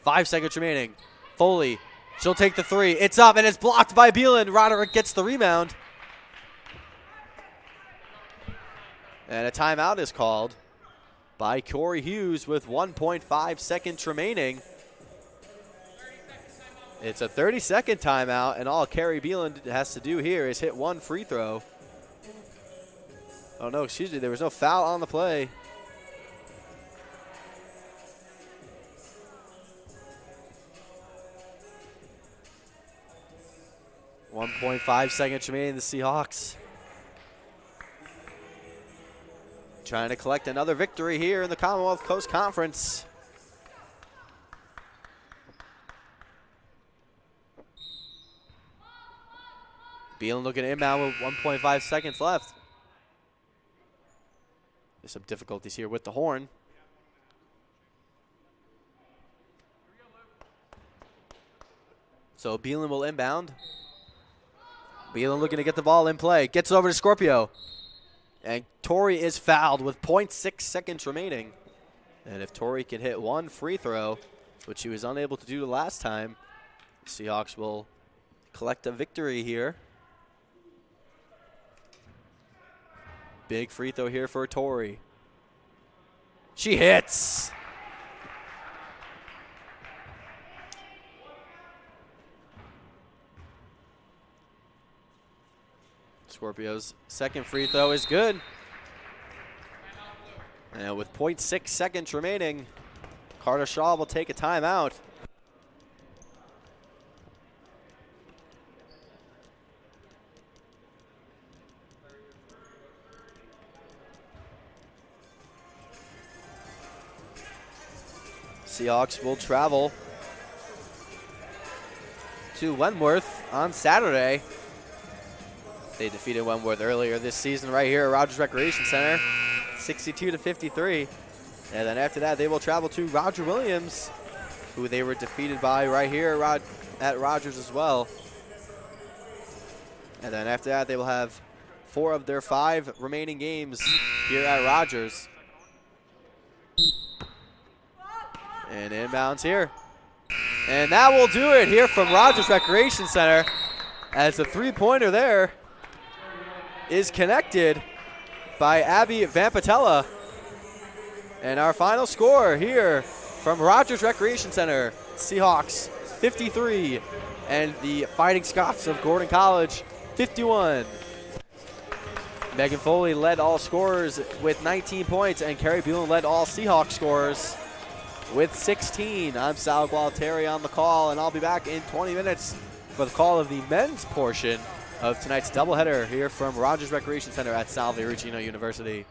A: 5 seconds remaining. Foley, she'll take the three. It's up, and it's blocked by Beelan. Roderick gets the rebound. And a timeout is called by Corey Hughes with 1.5 seconds remaining. It's a 30-second timeout, and all Carrie Beelan has to do here is hit one free throw. Oh, no, excuse me. There was no foul on the play. .5 seconds remaining. The Seahawks trying to collect another victory here in the Commonwealth Coast Conference. Beelan looking to inbound with 1.5 seconds left. There's some difficulties here with the horn. So Beelan will inbound. Beelan looking to get the ball in play. Gets it over to Scorpio. And Tori is fouled with 0.6 seconds remaining. And if Tori can hit one free throw, which she was unable to do the last time, the Seahawks will collect a victory here. Big free throw here for Tori. She hits. Scorpio's second free throw is good. And with 0.6 seconds remaining, Carter Shaw will take a timeout. Seahawks will travel to Wentworth on Saturday. They defeated Wentworth earlier this season right here at Rodgers Recreation Center, 62-53. And then after that, they will travel to Roger Williams, who they were defeated by right here at Rodgers as well. And then after that, they will have 4 of their 5 remaining games here at Rodgers. And inbounds here. And that will do it here from Rodgers Recreation Center, as the three-pointer there is connected by Abby Vampatella. And our final score here from Rodgers Recreation Center, Seahawks 53 and the Fighting Scots of Gordon College 51. Megan Foley led all scorers with 19 points, and Carrie Beelan led all Seahawks scorers with 16. I'm Sal Gualteri on the call, and I'll be back in 20 minutes for the call of the men's portion of tonight's doubleheader here from Rodgers Recreation Center at Salve Regina University.